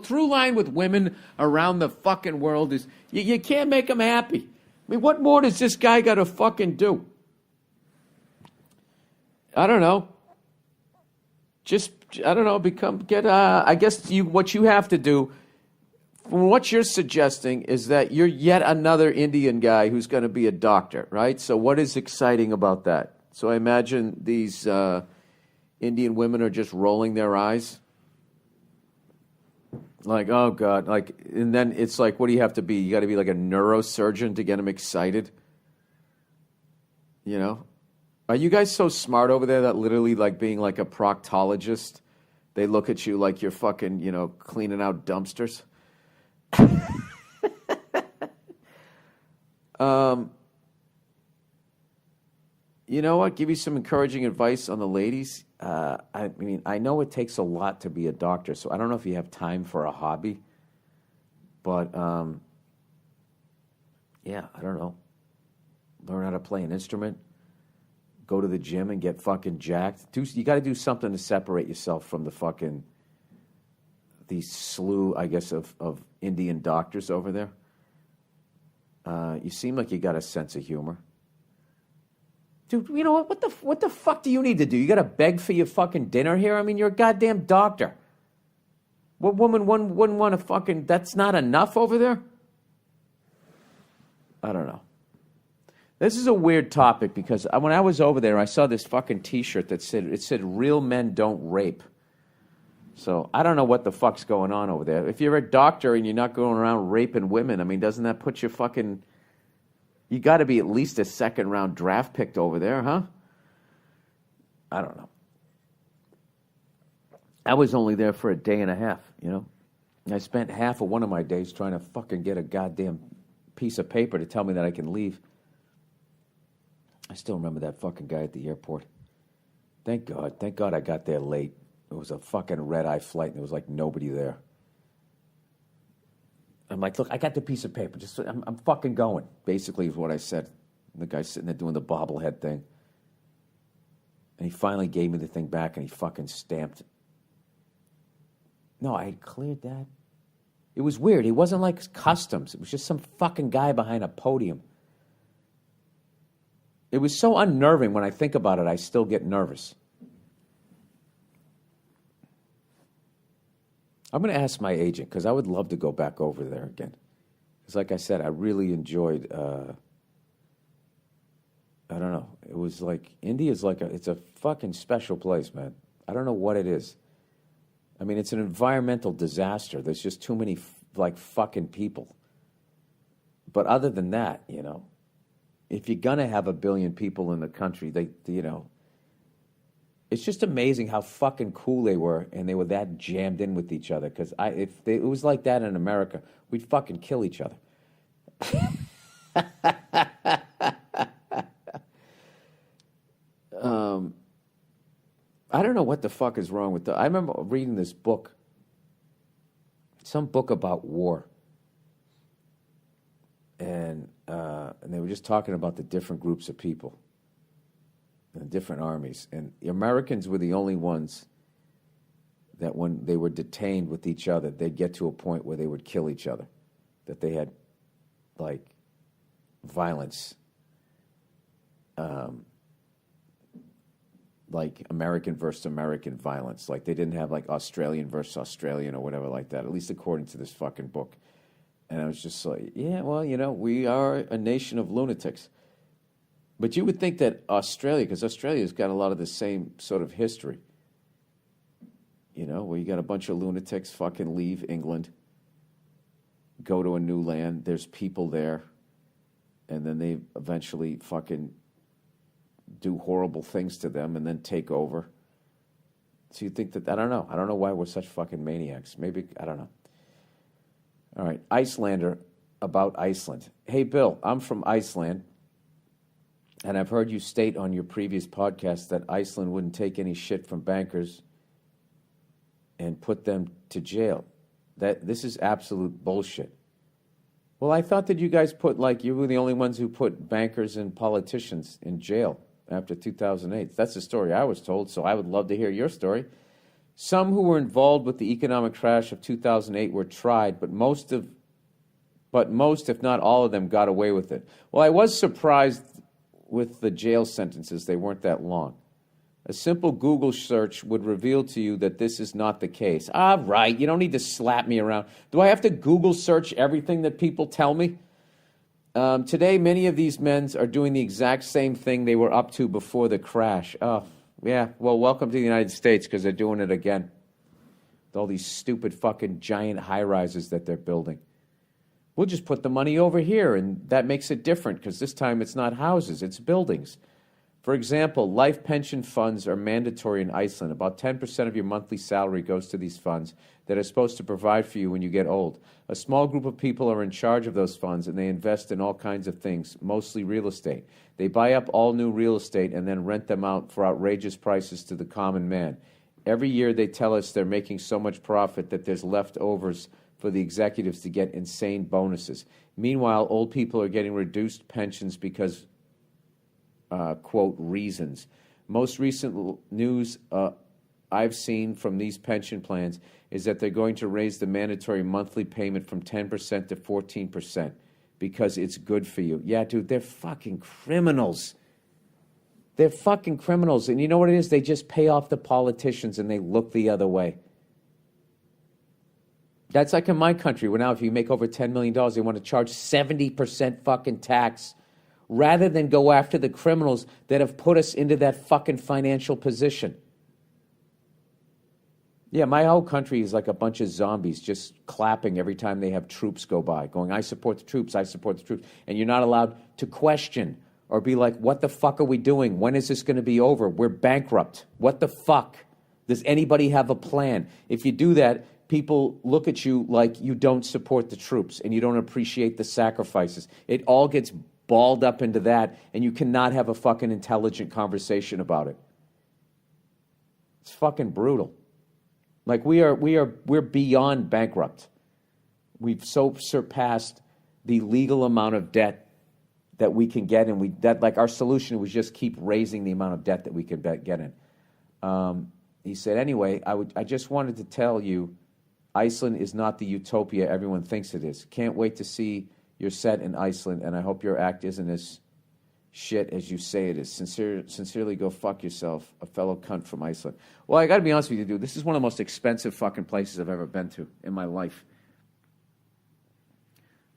through line with women around the fucking world is you can't make them happy. I mean, what more does this guy got to fucking do? I don't know. I guess what you have to do, from what you're suggesting, is that you're yet another Indian guy who's going to be a doctor, right? So what is exciting about that? So I imagine these Indian women are just rolling their eyes. Like, oh, God. And then it's like, what do you have to be? You got to be like a neurosurgeon to get them excited? Are you guys so smart over there that literally, like being like a proctologist, they look at you like you're fucking, cleaning out dumpsters? You know what? Give you some encouraging advice on the ladies. I mean, I know it takes a lot to be a doctor, so I don't know if you have time for a hobby. But, yeah, I don't know. Learn how to play an instrument. Go to the gym and get fucking jacked. You got to do something to separate yourself from the slew, I guess, of Indian doctors over there. You seem like you got a sense of humor. Dude, you know what? What the fuck do you need to do? You got to beg for your fucking dinner here? I mean, you're a goddamn doctor. What woman wouldn't want to fucking... That's not enough over there? I don't know. This is a weird topic because when I was over there, I saw this fucking T-shirt that said "Real men don't rape." So I don't know what the fuck's going on over there. If you're a doctor and you're not going around raping women, I mean, doesn't that put you fucking... You got to be at least a second-round draft picked over there, huh? I don't know. I was only there for a day and a half, you know? I spent half of one of my days trying to fucking get a goddamn piece of paper to tell me that I can leave. I still remember that fucking guy at the airport. Thank God I got there late. It was a fucking red-eye flight, and there was like nobody there. I'm like, look, I got the piece of paper. I'm fucking going, basically is what I said. And the guy's sitting there doing the bobblehead thing. And he finally gave me the thing back, and he fucking stamped it. No, I had cleared that. It was weird. It wasn't like customs. It was just some fucking guy behind a podium. It was so unnerving. When I think about it, I still get nervous. I'm going to ask my agent because I would love to go back over there again. Because like I said, I really enjoyed, I don't know. It was like, India's like it's a fucking special place, man. I don't know what it is. I mean, it's an environmental disaster. There's just too many, like, fucking people. But other than that, you know, if you're going to have 1 billion people in the country, you know, it's just amazing how fucking cool they were, and they were that jammed in with each other. Because if it was like that in America, we'd fucking kill each other. I don't know what the fuck is wrong with I remember reading this book, some book about war, and they were just talking about the different groups of people and different armies, and the Americans were the only ones that when they were detained with each other, they'd get to a point where they would kill each other, that they had, like, violence, like American versus American violence. Like they didn't have like Australian versus Australian or whatever like that, at least according to this fucking book. And I was just like, yeah, well, you know, we are a nation of lunatics. But you would think that Australia, because Australia's got a lot of the same sort of history, you know, where you got a bunch of lunatics fucking leave England, go to a new land, there's people there, and then they eventually fucking do horrible things to them and then take over. So you think that, I don't know why we're such fucking maniacs. Maybe, I don't know. All right, Icelander about Iceland. Hey, Bill, I'm from Iceland, and I've heard you state on your previous podcast that Iceland wouldn't take any shit from bankers and put them to jail. This is absolute bullshit. Well, I thought that you guys you were the only ones who put bankers and politicians in jail after 2008. That's the story I was told, so I would love to hear your story. Some who were involved with the economic crash of 2008 were tried, but most, if not all of them, got away with it. Well, I was surprised with the jail sentences. They weren't that long. A simple Google search would reveal to you that this is not the case. All right, you don't need to slap me around. Do I have to Google search everything that people tell me? Today, many of these men are doing the exact same thing they were up to before the crash. Oh, yeah, well, welcome to the United States, because they're doing it again. With all these stupid fucking giant high-rises that they're building. We'll just put the money over here, and that makes it different, because this time it's not houses, it's buildings. For example, life pension funds are mandatory in Iceland. About 10% of your monthly salary goes to these funds that are supposed to provide for you when you get old. A small group of people are in charge of those funds, and they invest in all kinds of things, mostly real estate. They buy up all new real estate and then rent them out for outrageous prices to the common man. Every year they tell us they're making so much profit that there's leftovers for the executives to get insane bonuses. Meanwhile, old people are getting reduced pensions because quote, reasons. Most recent news I've seen from these pension plans is that they're going to raise the mandatory monthly payment from 10% to 14% because it's good for you. Yeah, dude, they're fucking criminals. They're fucking criminals. And you know what it is? They just pay off the politicians and they look the other way. That's like in my country, where now if you make over $10 million, they want to charge 70% fucking tax rather than go after the criminals that have put us into that fucking financial position. Yeah, my whole country is like a bunch of zombies just clapping every time they have troops go by, going, I support the troops, I support the troops. And you're not allowed to question or be like, what the fuck are we doing? When is this going to be over? We're bankrupt. What the fuck? Does anybody have a plan? If you do that, people look at you like you don't support the troops and you don't appreciate the sacrifices. It all gets balled up into that, and you cannot have a fucking intelligent conversation about it. It's fucking brutal. Like we're beyond bankrupt. We've so surpassed the legal amount of debt that we can get, and that our solution was just keep raising the amount of debt that we could get in. He said, anyway, I just wanted to tell you, Iceland is not the utopia everyone thinks it is. Can't wait to see your set in Iceland, and I hope your act isn't as shit as you say it is. Sincerely, go fuck yourself, a fellow cunt from Iceland. Well, I got to be honest with you, dude. This is one of the most expensive fucking places I've ever been to in my life.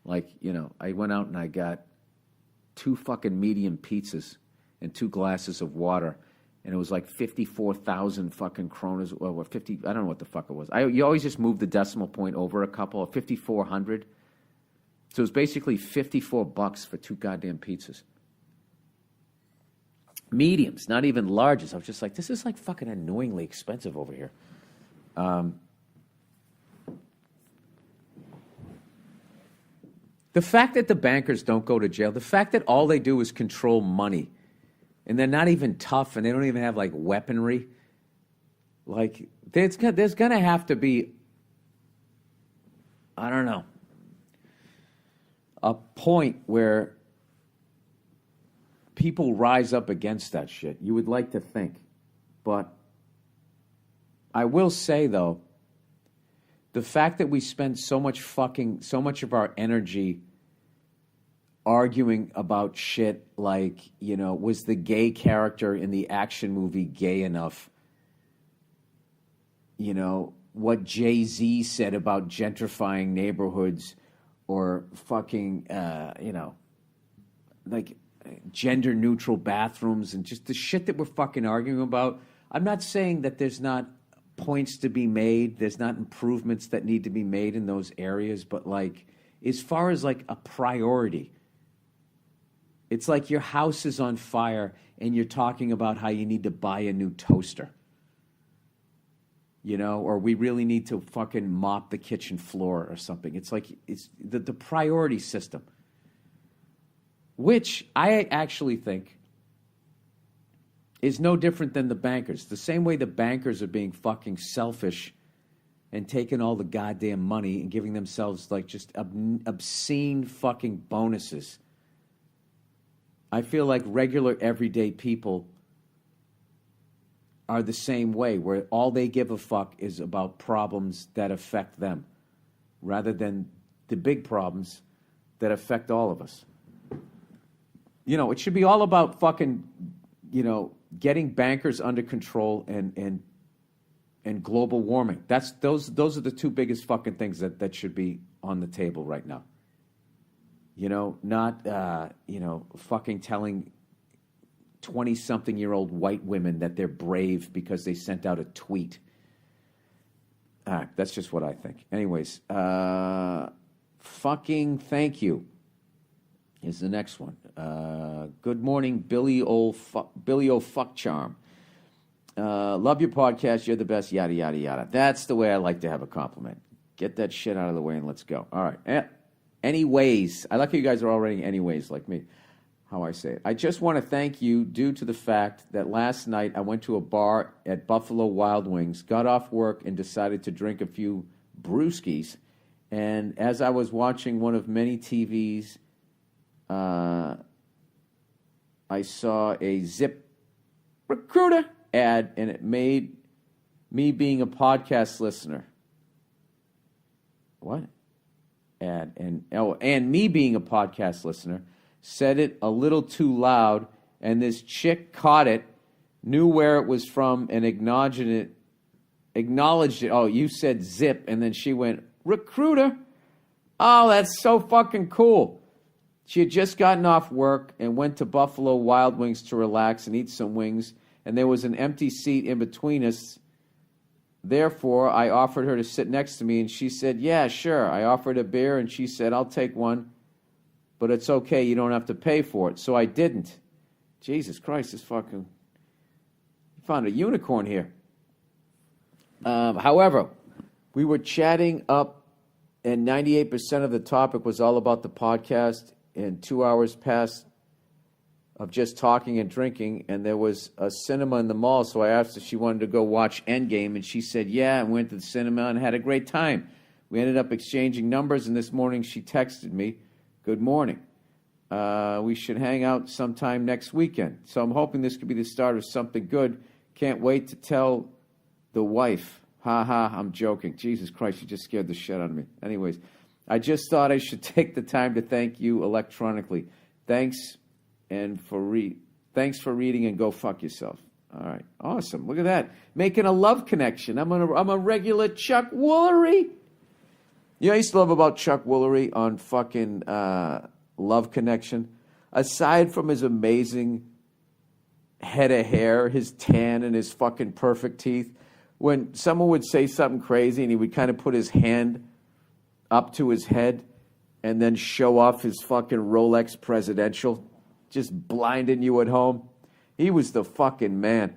Like, you know, I went out and I got 2 fucking medium pizzas and 2 glasses of water, and it was like 54,000 fucking kronas, or 50, I don't know what the fuck it was. You always just move the decimal point over a couple, 5,400. So it was basically $54 for 2 goddamn pizzas. Mediums, not even larges. I was just like, this is like fucking annoyingly expensive over here. The fact that the bankers don't go to jail, the fact that all they do is control money, and they're not even tough, and they don't even have like weaponry, like there's going to have to be, I don't know, a point where people rise up against that shit. You would like to think. But I will say, though, the fact that we spend so much of our energy arguing about shit like, you know, was the gay character in the action movie gay enough? You know, what Jay-Z said about gentrifying neighborhoods, or fucking, you know, like gender-neutral bathrooms, and just the shit that we're fucking arguing about. I'm not saying that there's not points to be made, there's not improvements that need to be made in those areas, but like, as far as like a priority, it's like your house is on fire and you're talking about how you need to buy a new toaster. You know, or we really need to fucking mop the kitchen floor or something. It's like, it's the priority system, which I actually think is no different than the bankers. The same way the bankers are being fucking selfish and taking all the goddamn money and giving themselves like just obscene fucking bonuses. I feel like regular everyday people are the same way, where all they give a fuck is about problems that affect them rather than the big problems that affect all of us. You know, it should be all about fucking, you know, getting bankers under control and global warming. Those are the 2 biggest fucking things that should be on the table right now. You know, not, you know, fucking telling 20-something-year-old white women that they're brave because they sent out a tweet. That's just what I think. Anyways, fucking thank you. Here's the next one. Good morning, Billy O Fuck Charm. Love your podcast. You're the best. Yada yada yada. That's the way I like to have a compliment. Get that shit out of the way and let's go. All right. Anyways, I like how you guys are all writing anyways like me. How I say it. I just want to thank you due to the fact that last night I went to a bar at Buffalo Wild Wings, got off work, and decided to drink a few brewskis. And as I was watching one of many TVs, I saw a Zip Recruiter ad, and it made me being a podcast listener. What? Ad. And me being a podcast listener said it a little too loud, and this chick caught it, knew where it was from, and acknowledged it. Oh, you said Zip, and then she went, Recruiter? Oh, that's so fucking cool. She had just gotten off work and went to Buffalo Wild Wings to relax and eat some wings, and there was an empty seat in between us. Therefore, I offered her to sit next to me, and she said, yeah, sure. I offered a beer, and she said, I'll take one, but it's okay. You don't have to pay for it. So I didn't. Jesus Christ, this fucking... You found a unicorn here. However, we were chatting up, and 98% of the topic was all about the podcast, and 2 hours passed of just talking and drinking, and there was a cinema in the mall, so I asked if she wanted to go watch Endgame, and she said, yeah, and went to the cinema and had a great time. We ended up exchanging numbers, and this morning she texted me, good morning. We should hang out sometime next weekend. So I'm hoping this could be the start of something good. Can't wait to tell the wife. Ha ha, I'm joking. Jesus Christ, you just scared the shit out of me. Anyways, I just thought I should take the time to thank you electronically. Thanks for reading, and go fuck yourself. All right, awesome. Look at that, making a love connection. I'm a regular Chuck Woolery. You know, I used to love about Chuck Woolery on fucking Love Connection. Aside from his amazing head of hair, his tan, and his fucking perfect teeth, when someone would say something crazy and he would kind of put his hand up to his head and then show off his fucking Rolex Presidential, just blinding you at home. He was the fucking man.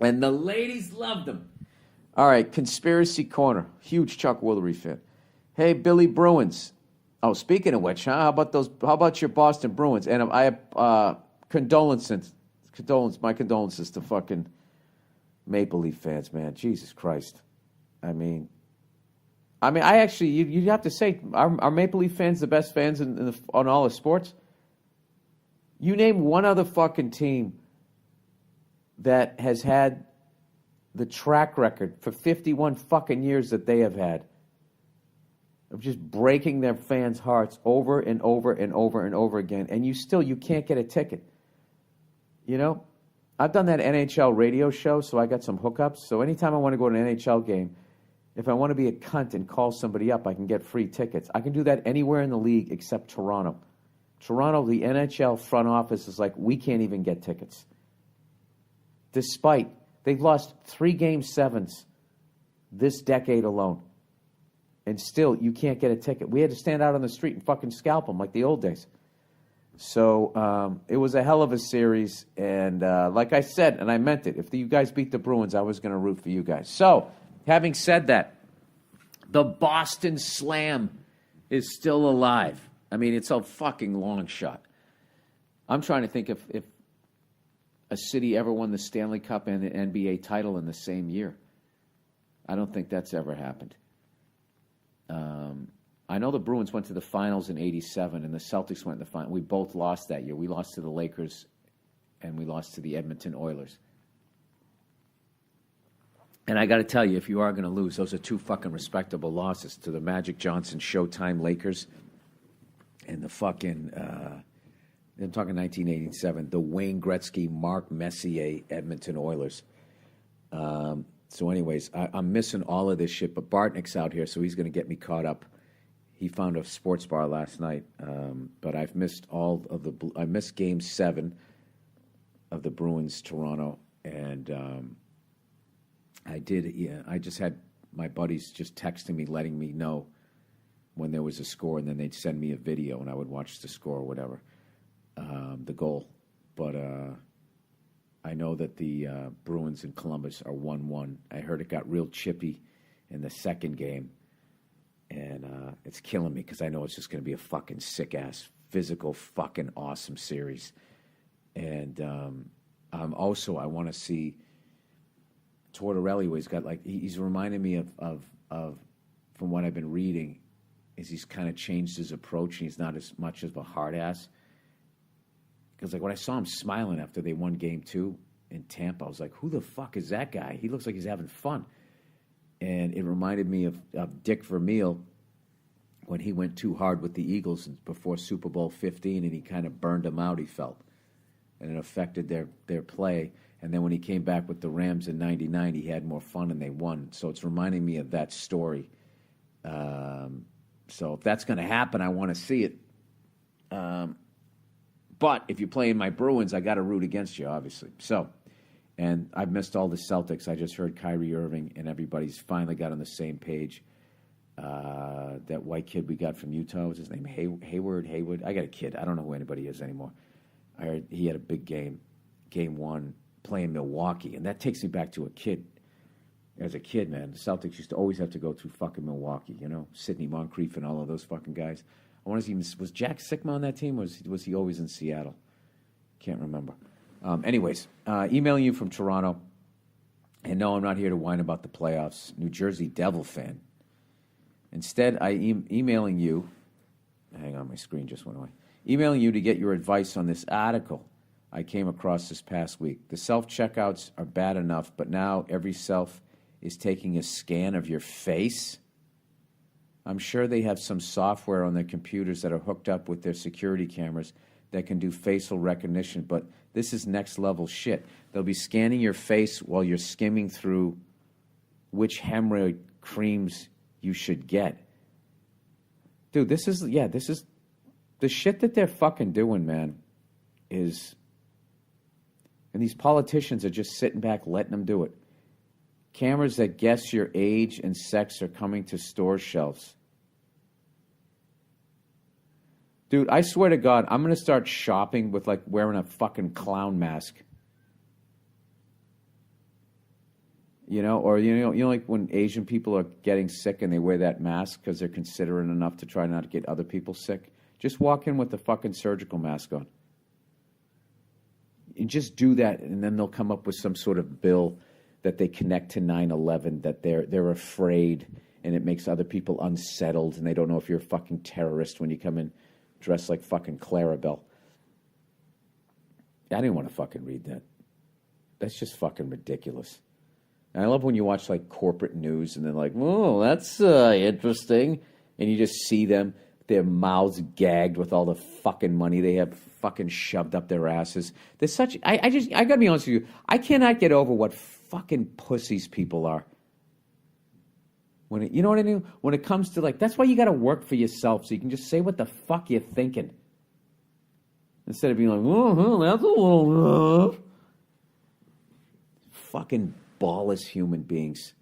And the ladies loved him. All right, Conspiracy Corner. Huge Chuck Woolery fan. Hey, Billy Bruins. Oh, speaking of which, huh? How about your Boston Bruins? And I have my condolences to fucking Maple Leaf fans, man. Jesus Christ. I mean, I actually, you have to say, are Maple Leaf fans the best fans on all of sports? You name one other fucking team that has had the track record for 51 fucking years that they have had of just breaking their fans' hearts over and over and over and over again, and you can't get a ticket. You know? I've done that NHL radio show, so I got some hookups. So anytime I want to go to an NHL game, if I want to be a cunt and call somebody up, I can get free tickets. I can do that anywhere in the league except Toronto. Toronto, the NHL front office is like, we can't even get tickets. Despite, they've lost 3 Game 7s this decade alone. And still, you can't get a ticket. We had to stand out on the street and fucking scalp them like the old days. So it was a hell of a series. And like I said, and I meant it, if you guys beat the Bruins, I was going to root for you guys. So, having said that, the Boston Slam is still alive. I mean, it's a fucking long shot. I'm trying to think if a city ever won the Stanley Cup and the NBA title in the same year. I don't think that's ever happened. I know the Bruins went to the finals in '87, and the Celtics went to the final. We both lost that year. We lost to the Lakers, and we lost to the Edmonton Oilers. And I got to tell you, if you are going to lose, those are 2 fucking respectable losses to the Magic Johnson Showtime Lakers and the fucking, I'm talking 1987, the Wayne Gretzky, Mark Messier Edmonton Oilers. So anyways, I'm missing all of this shit, but Bartnick's out here, so he's going to get me caught up. He found a sports bar last night, but I've missed I missed Game 7 of the Bruins Toronto, and I just had my buddies just texting me, letting me know when there was a score, and then they'd send me a video, and I would watch the score or whatever, the goal. But I know that the Bruins in Columbus are 1-1. I heard it got real chippy in the second game, and it's killing me because I know it's just going to be a fucking sick-ass, physical, fucking awesome series. And also, I want to see Tortorella. He's got he's reminding me of from what I've been reading, is he's kind of changed his approach, and he's not as much of a hard ass. Because when I saw him smiling after they won Game 2 in Tampa, I was like, who the fuck is that guy? He looks like he's having fun. And it reminded me of Dick Vermeil when he went too hard with the Eagles before Super Bowl 15, and he kind of burned them out, he felt. And it affected their play. And then when he came back with the Rams in '99, he had more fun and they won. So it's reminding me of that story. So if that's going to happen, I want to see it. But if you're playing my Bruins, I got to root against you, obviously. So, and I've missed all the Celtics. I just heard Kyrie Irving and everybody's finally got on the same page. That white kid we got from Utah, what's his name? Haywood. I got a kid. I don't know who anybody is anymore. I heard he had a big game 1, playing Milwaukee, and that takes me back to a kid. As a kid, man, the Celtics used to always have to go through fucking Milwaukee, Sidney Moncrief and all of those fucking guys. I want to see, was Jack Sikma on that team, or was he always in Seattle? Can't remember. Anyways, emailing you from Toronto, and no, I'm not here to whine about the playoffs. New Jersey Devil fan. Instead, emailing you, hang on, my screen just went away, emailing you to get your advice on this article I came across this past week. The self-checkouts are bad enough, but now every self is taking a scan of your face. I'm sure they have some software on their computers that are hooked up with their security cameras that can do facial recognition, but this is next level shit. They'll be scanning your face while you're skimming through which hemorrhoid creams you should get. Dude, this is the shit that they're fucking doing, man, is, and these politicians are just sitting back letting them do it. Cameras that guess your age and sex are coming to store shelves. Dude, I swear to God, I'm going to start shopping with wearing a fucking clown mask. Or like when Asian people are getting sick and they wear that mask because they're considerate enough to try not to get other people sick. Just walk in with the fucking surgical mask on. And just do that, and then they'll come up with some sort of bill that they connect to 9/11, that they're afraid, and it makes other people unsettled, and they don't know if you're a fucking terrorist when you come in dressed like fucking Clarabelle. I didn't want to fucking read that. That's just fucking ridiculous. And I love when you watch corporate news, and they're like, "Oh, that's interesting," and you just see them, their mouths gagged with all the fucking money they have fucking shoved up their asses. There's such, I gotta be honest with you, I cannot get over what fucking pussies people are. You know what I mean? When it comes to that's why you gotta work for yourself, so you can just say what the fuck you're thinking. Instead of being like, oh, that's a little rough. Fucking ballless human beings.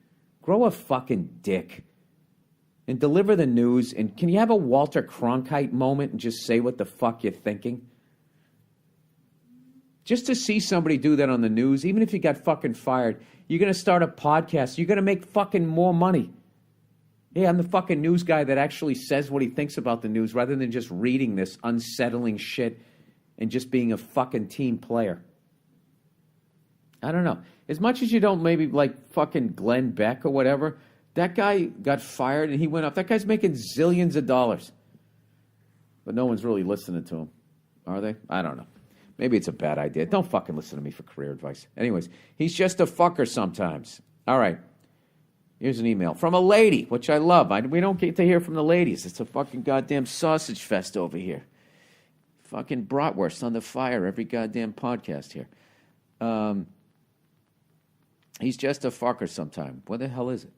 Grow a fucking dick. And deliver the news. And can you have a Walter Cronkite moment and just say what the fuck you're thinking? Just to see somebody do that on the news, even if you got fucking fired, you're going to start a podcast. You're going to make fucking more money. Yeah, I'm the fucking news guy that actually says what he thinks about the news rather than just reading this unsettling shit and just being a fucking team player. I don't know. As much as you don't maybe like fucking Glenn Beck or whatever, that guy got fired and he went up. That guy's making zillions of dollars. But no one's really listening to him. Are they? I don't know. Maybe it's a bad idea. Don't fucking listen to me for career advice. Anyways, he's just a fucker sometimes. All right. Here's an email from a lady, which I love. We don't get to hear from the ladies. It's a fucking goddamn sausage fest over here. Fucking bratwurst on the fire every goddamn podcast here. He's just a fucker sometime. What the hell is it?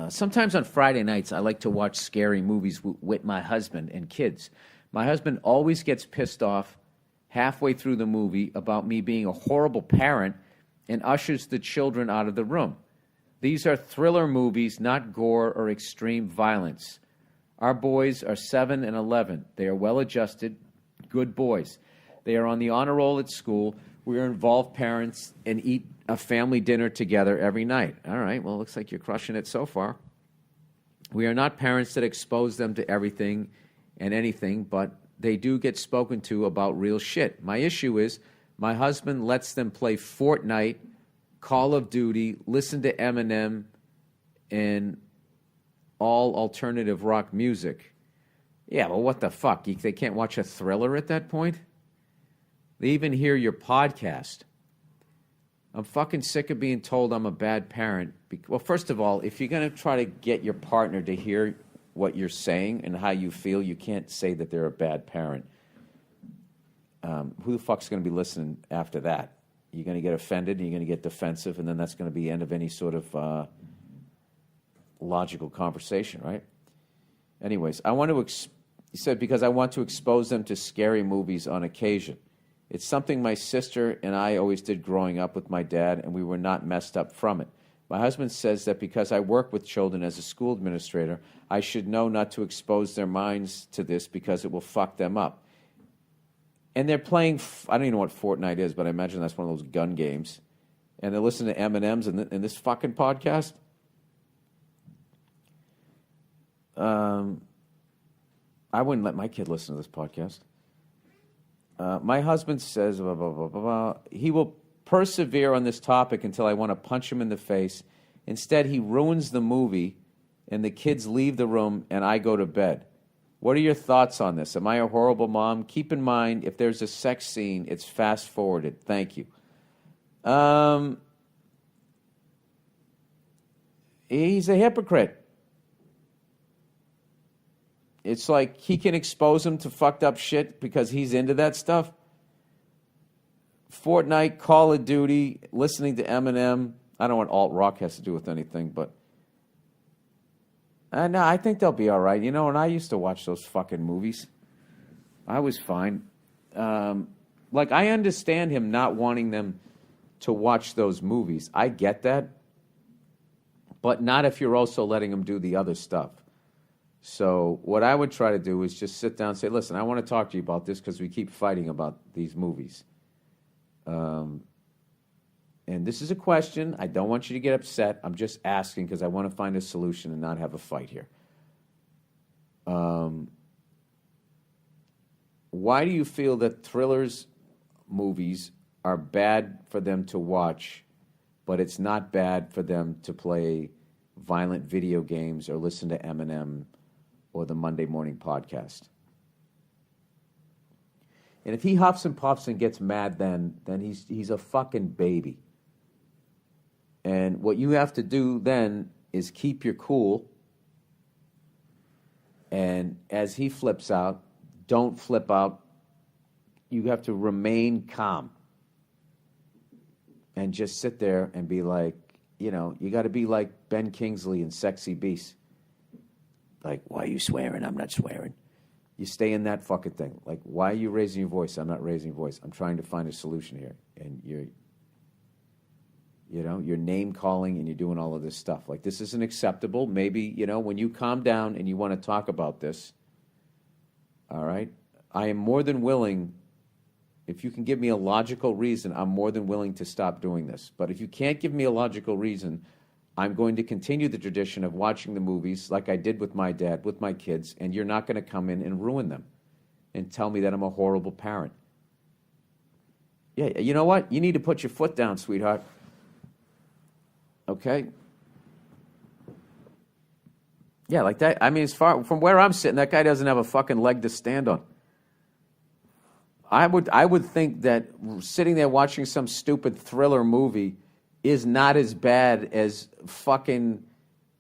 Sometimes on Friday nights, I like to watch scary movies with my husband and kids. My husband always gets pissed off halfway through the movie about me being a horrible parent and ushers the children out of the room. These are thriller movies, not gore or extreme violence. Our boys are 7 and 11. They are well-adjusted, good boys. They are on the honor roll at school. We are involved parents and eat a family dinner together every night. All right, well, it looks like you're crushing it so far. We are not parents that expose them to everything and anything, but they do get spoken to about real shit. My issue is my husband lets them play Fortnite, Call of Duty, listen to Eminem, and all alternative rock music. Yeah, well, what the fuck? They can't watch a thriller at that point? They even hear your podcast. I'm fucking sick of being told I'm a bad parent. Well, first of all, if you're going to try to get your partner to hear what you're saying and how you feel, you can't say that they're a bad parent. Who the fuck's going to be listening after that? You're going to get offended, and you're going to get defensive, and then that's going to be the end of any sort of logical conversation, right? Anyways, he said, because I want to expose them to scary movies on occasion. It's something my sister and I always did growing up with my dad, and we were not messed up from it. My husband says that because I work with children as a school administrator, I should know not to expose their minds to this because it will fuck them up. And they're playing, I don't even know what Fortnite is, but I imagine that's one of those gun games. And they're listening to M&Ms in this fucking podcast. I wouldn't let my kid listen to this podcast. My husband says, blah, blah, blah, blah, blah. He will persevere on this topic until I want to punch him in the face. Instead, he ruins the movie, and the kids leave the room, and I go to bed. What are your thoughts on this? Am I a horrible mom? Keep in mind, if there's a sex scene, it's fast-forwarded. Thank you. He's a hypocrite. It's like he can expose him to fucked up shit because he's into that stuff. Fortnite, Call of Duty, listening to Eminem. I don't know what alt rock has to do with anything, but no, I think they'll be all right. You know, and I used to watch those fucking movies. I was fine. Like, I understand him not wanting them to watch those movies. I get that. But not if you're also letting them do the other stuff. So what I would try to do is just sit down and say, listen, I want to talk to you about this because we keep fighting about these movies. And this is a question. I don't want you to get upset. I'm just asking because I want to find a solution and not have a fight here. Why do you feel that thrillers movies are bad for them to watch, but it's not bad for them to play violent video games or listen to Eminem or the Monday Morning Podcast? And if he huffs and puffs and gets mad, then he's a fucking baby. And what you have to do then is keep your cool. And as he flips out, don't flip out. You have to remain calm. And just sit there and be like, you know, you got to be like Ben Kingsley in Sexy Beast. Like, why are you swearing? I'm not swearing. You stay in that fucking thing. Like, why are you raising your voice? I'm not raising your voice. I'm trying to find a solution here. And you're name calling and you're doing all of this stuff. Like, this isn't acceptable. Maybe, when you calm down and you want to talk about this, all right, I am more than willing, if you can give me a logical reason, I'm more than willing to stop doing this. But if you can't give me a logical reason, I'm going to continue the tradition of watching the movies like I did with my dad, with my kids, and you're not going to come in and ruin them and tell me that I'm a horrible parent. Yeah, you know what? You need to put your foot down, sweetheart. Okay? Yeah, like that. I mean, as far from where I'm sitting, that guy doesn't have a fucking leg to stand on. I would think that sitting there watching some stupid thriller movie is not as bad as fucking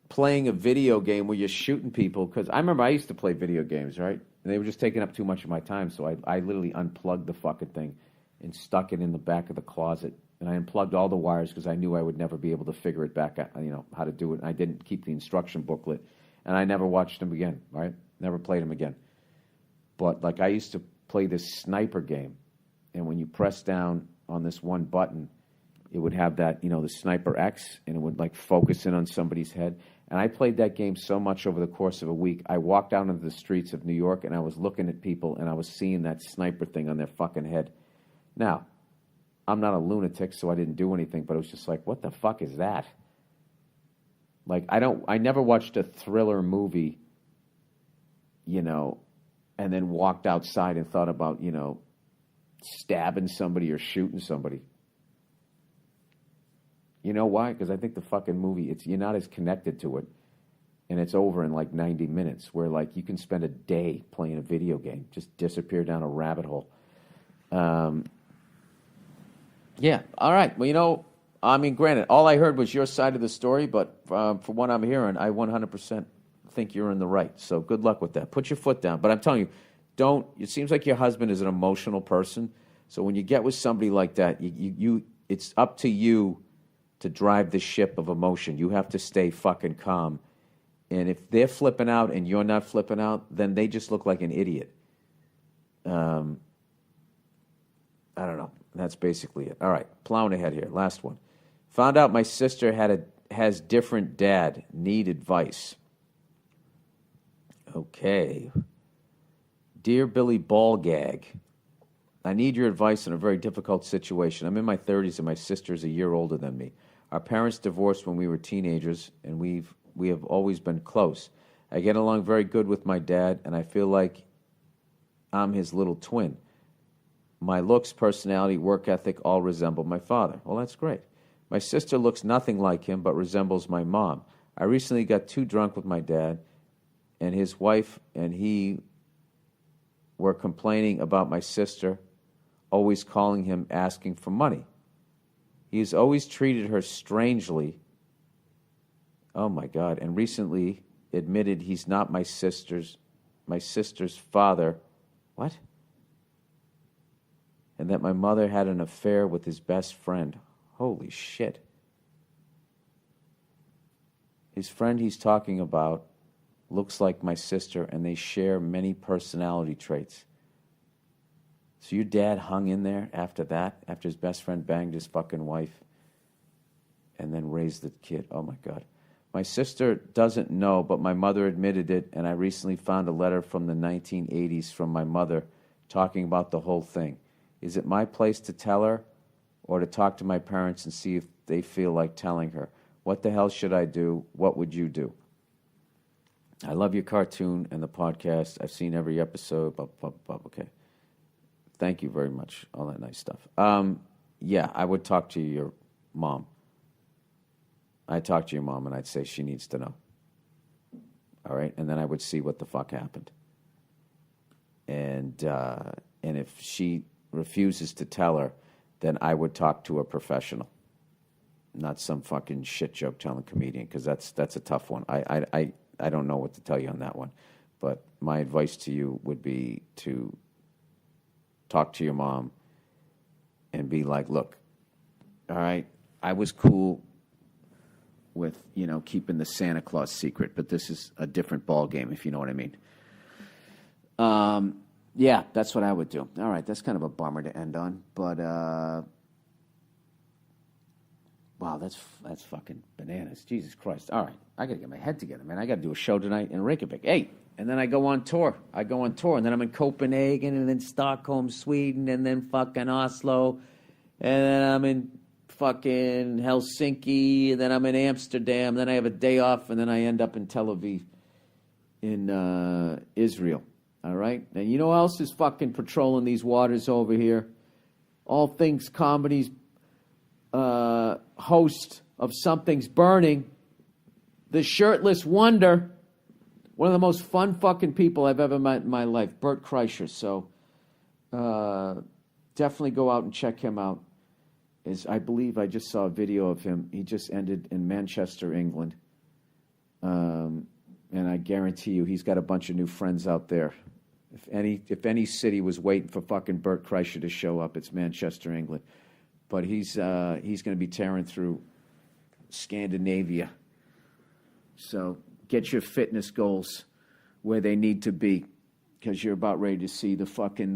playing a video game where you're shooting people. Because I remember I used to play video games, right? And they were just taking up too much of my time, so I literally unplugged the fucking thing and stuck it in the back of the closet. And I unplugged all the wires because I knew I would never be able to figure it back out, how to do it. And I didn't keep the instruction booklet. And I never watched them again, right? Never played them again. But, like, I used to play this sniper game. And when you press down on this one button, it would have that, the Sniper X, and it would like focus in on somebody's head. And I played that game so much over the course of a week. I walked out into the streets of New York, and I was looking at people, and I was seeing that sniper thing on their fucking head. Now, I'm not a lunatic, so I didn't do anything, but it was just like, what the fuck is that? Like, I never watched a thriller movie, and then walked outside and thought about, stabbing somebody or shooting somebody. You know why? Because I think the fucking movie, you're not as connected to it, and it's over in like 90 minutes, where like you can spend a day playing a video game, just disappear down a rabbit hole. Yeah, all right. Well, granted, all I heard was your side of the story, but from what I'm hearing, I 100% think you're in the right. So good luck with that. Put your foot down. But I'm telling you, it seems like your husband is an emotional person, so when you get with somebody like that, it's up to you to drive the ship of emotion. You have to stay fucking calm. And if they're flipping out and you're not flipping out, then they just look like an idiot. I don't know. That's basically it. All right, plowing ahead here. Last one. Found out my sister has different dad. Need advice. Okay. Dear Billy Ballgag, I need your advice in a very difficult situation. I'm in my 30s and my sister is a year older than me. Our parents divorced when we were teenagers, and we have always been close. I get along very good with my dad, and I feel like I'm his little twin. My looks, personality, work ethic all resemble my father. Well, that's great. My sister looks nothing like him, but resembles my mom. I recently got too drunk with my dad, and his wife and he were complaining about my sister, always calling him, asking for money. He's always treated her strangely. Oh my God. And recently admitted he's not my sister's father. What? And that my mother had an affair with his best friend. Holy shit. His friend he's talking about looks like my sister, and they share many personality traits. So your dad hung in there after that, after his best friend banged his fucking wife, and then raised the kid. Oh my God. My sister doesn't know, but my mother admitted it, and I recently found a letter from the 1980s from my mother talking about the whole thing. Is it my place to tell her, or to talk to my parents and see if they feel like telling her? What the hell should I do? What would you do? I love your cartoon and the podcast. I've seen every episode. Blah, blah, blah. Okay. Thank you very much. All that nice stuff. Yeah, I would talk to your mom. I'd talk to your mom, and I'd say she needs to know. All right? And then I would see what the fuck happened. And if she refuses to tell her, then I would talk to a professional, not some fucking shit joke telling comedian, because that's a tough one. I don't know what to tell you on that one. But my advice to you would be to talk to your mom and be like, look, all right, I was cool with, keeping the Santa Claus secret, but this is a different ball game, if you know what I mean. Yeah, that's what I would do. All right, that's kind of a bummer to end on, but wow, that's fucking bananas. Jesus Christ. All right, I got to get my head together, man. I got to do a show tonight in Reykjavik. Hey, and then I go on tour. And then I'm in Copenhagen, and then Stockholm, Sweden, and then fucking Oslo, and then I'm in fucking Helsinki, and then I'm in Amsterdam, then I have a day off, and then I end up in Tel Aviv in Israel. All right? And you know who else is fucking patrolling these waters over here? All Things Comedy's host of Something's Burning, the shirtless wonder, one of the most fun fucking people I've ever met in my life, Bert Kreischer. So definitely go out and check him out. I believe I just saw a video of him. He just ended in Manchester, England. And I guarantee you he's got a bunch of new friends out there. If any city was waiting for fucking Bert Kreischer to show up, it's Manchester, England. But he's going to be tearing through Scandinavia. So get your fitness goals where they need to be, because you're about ready to see the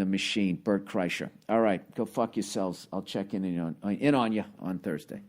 machine, Bert Kreischer. All right, go fuck yourselves. I'll check in on you on Thursday.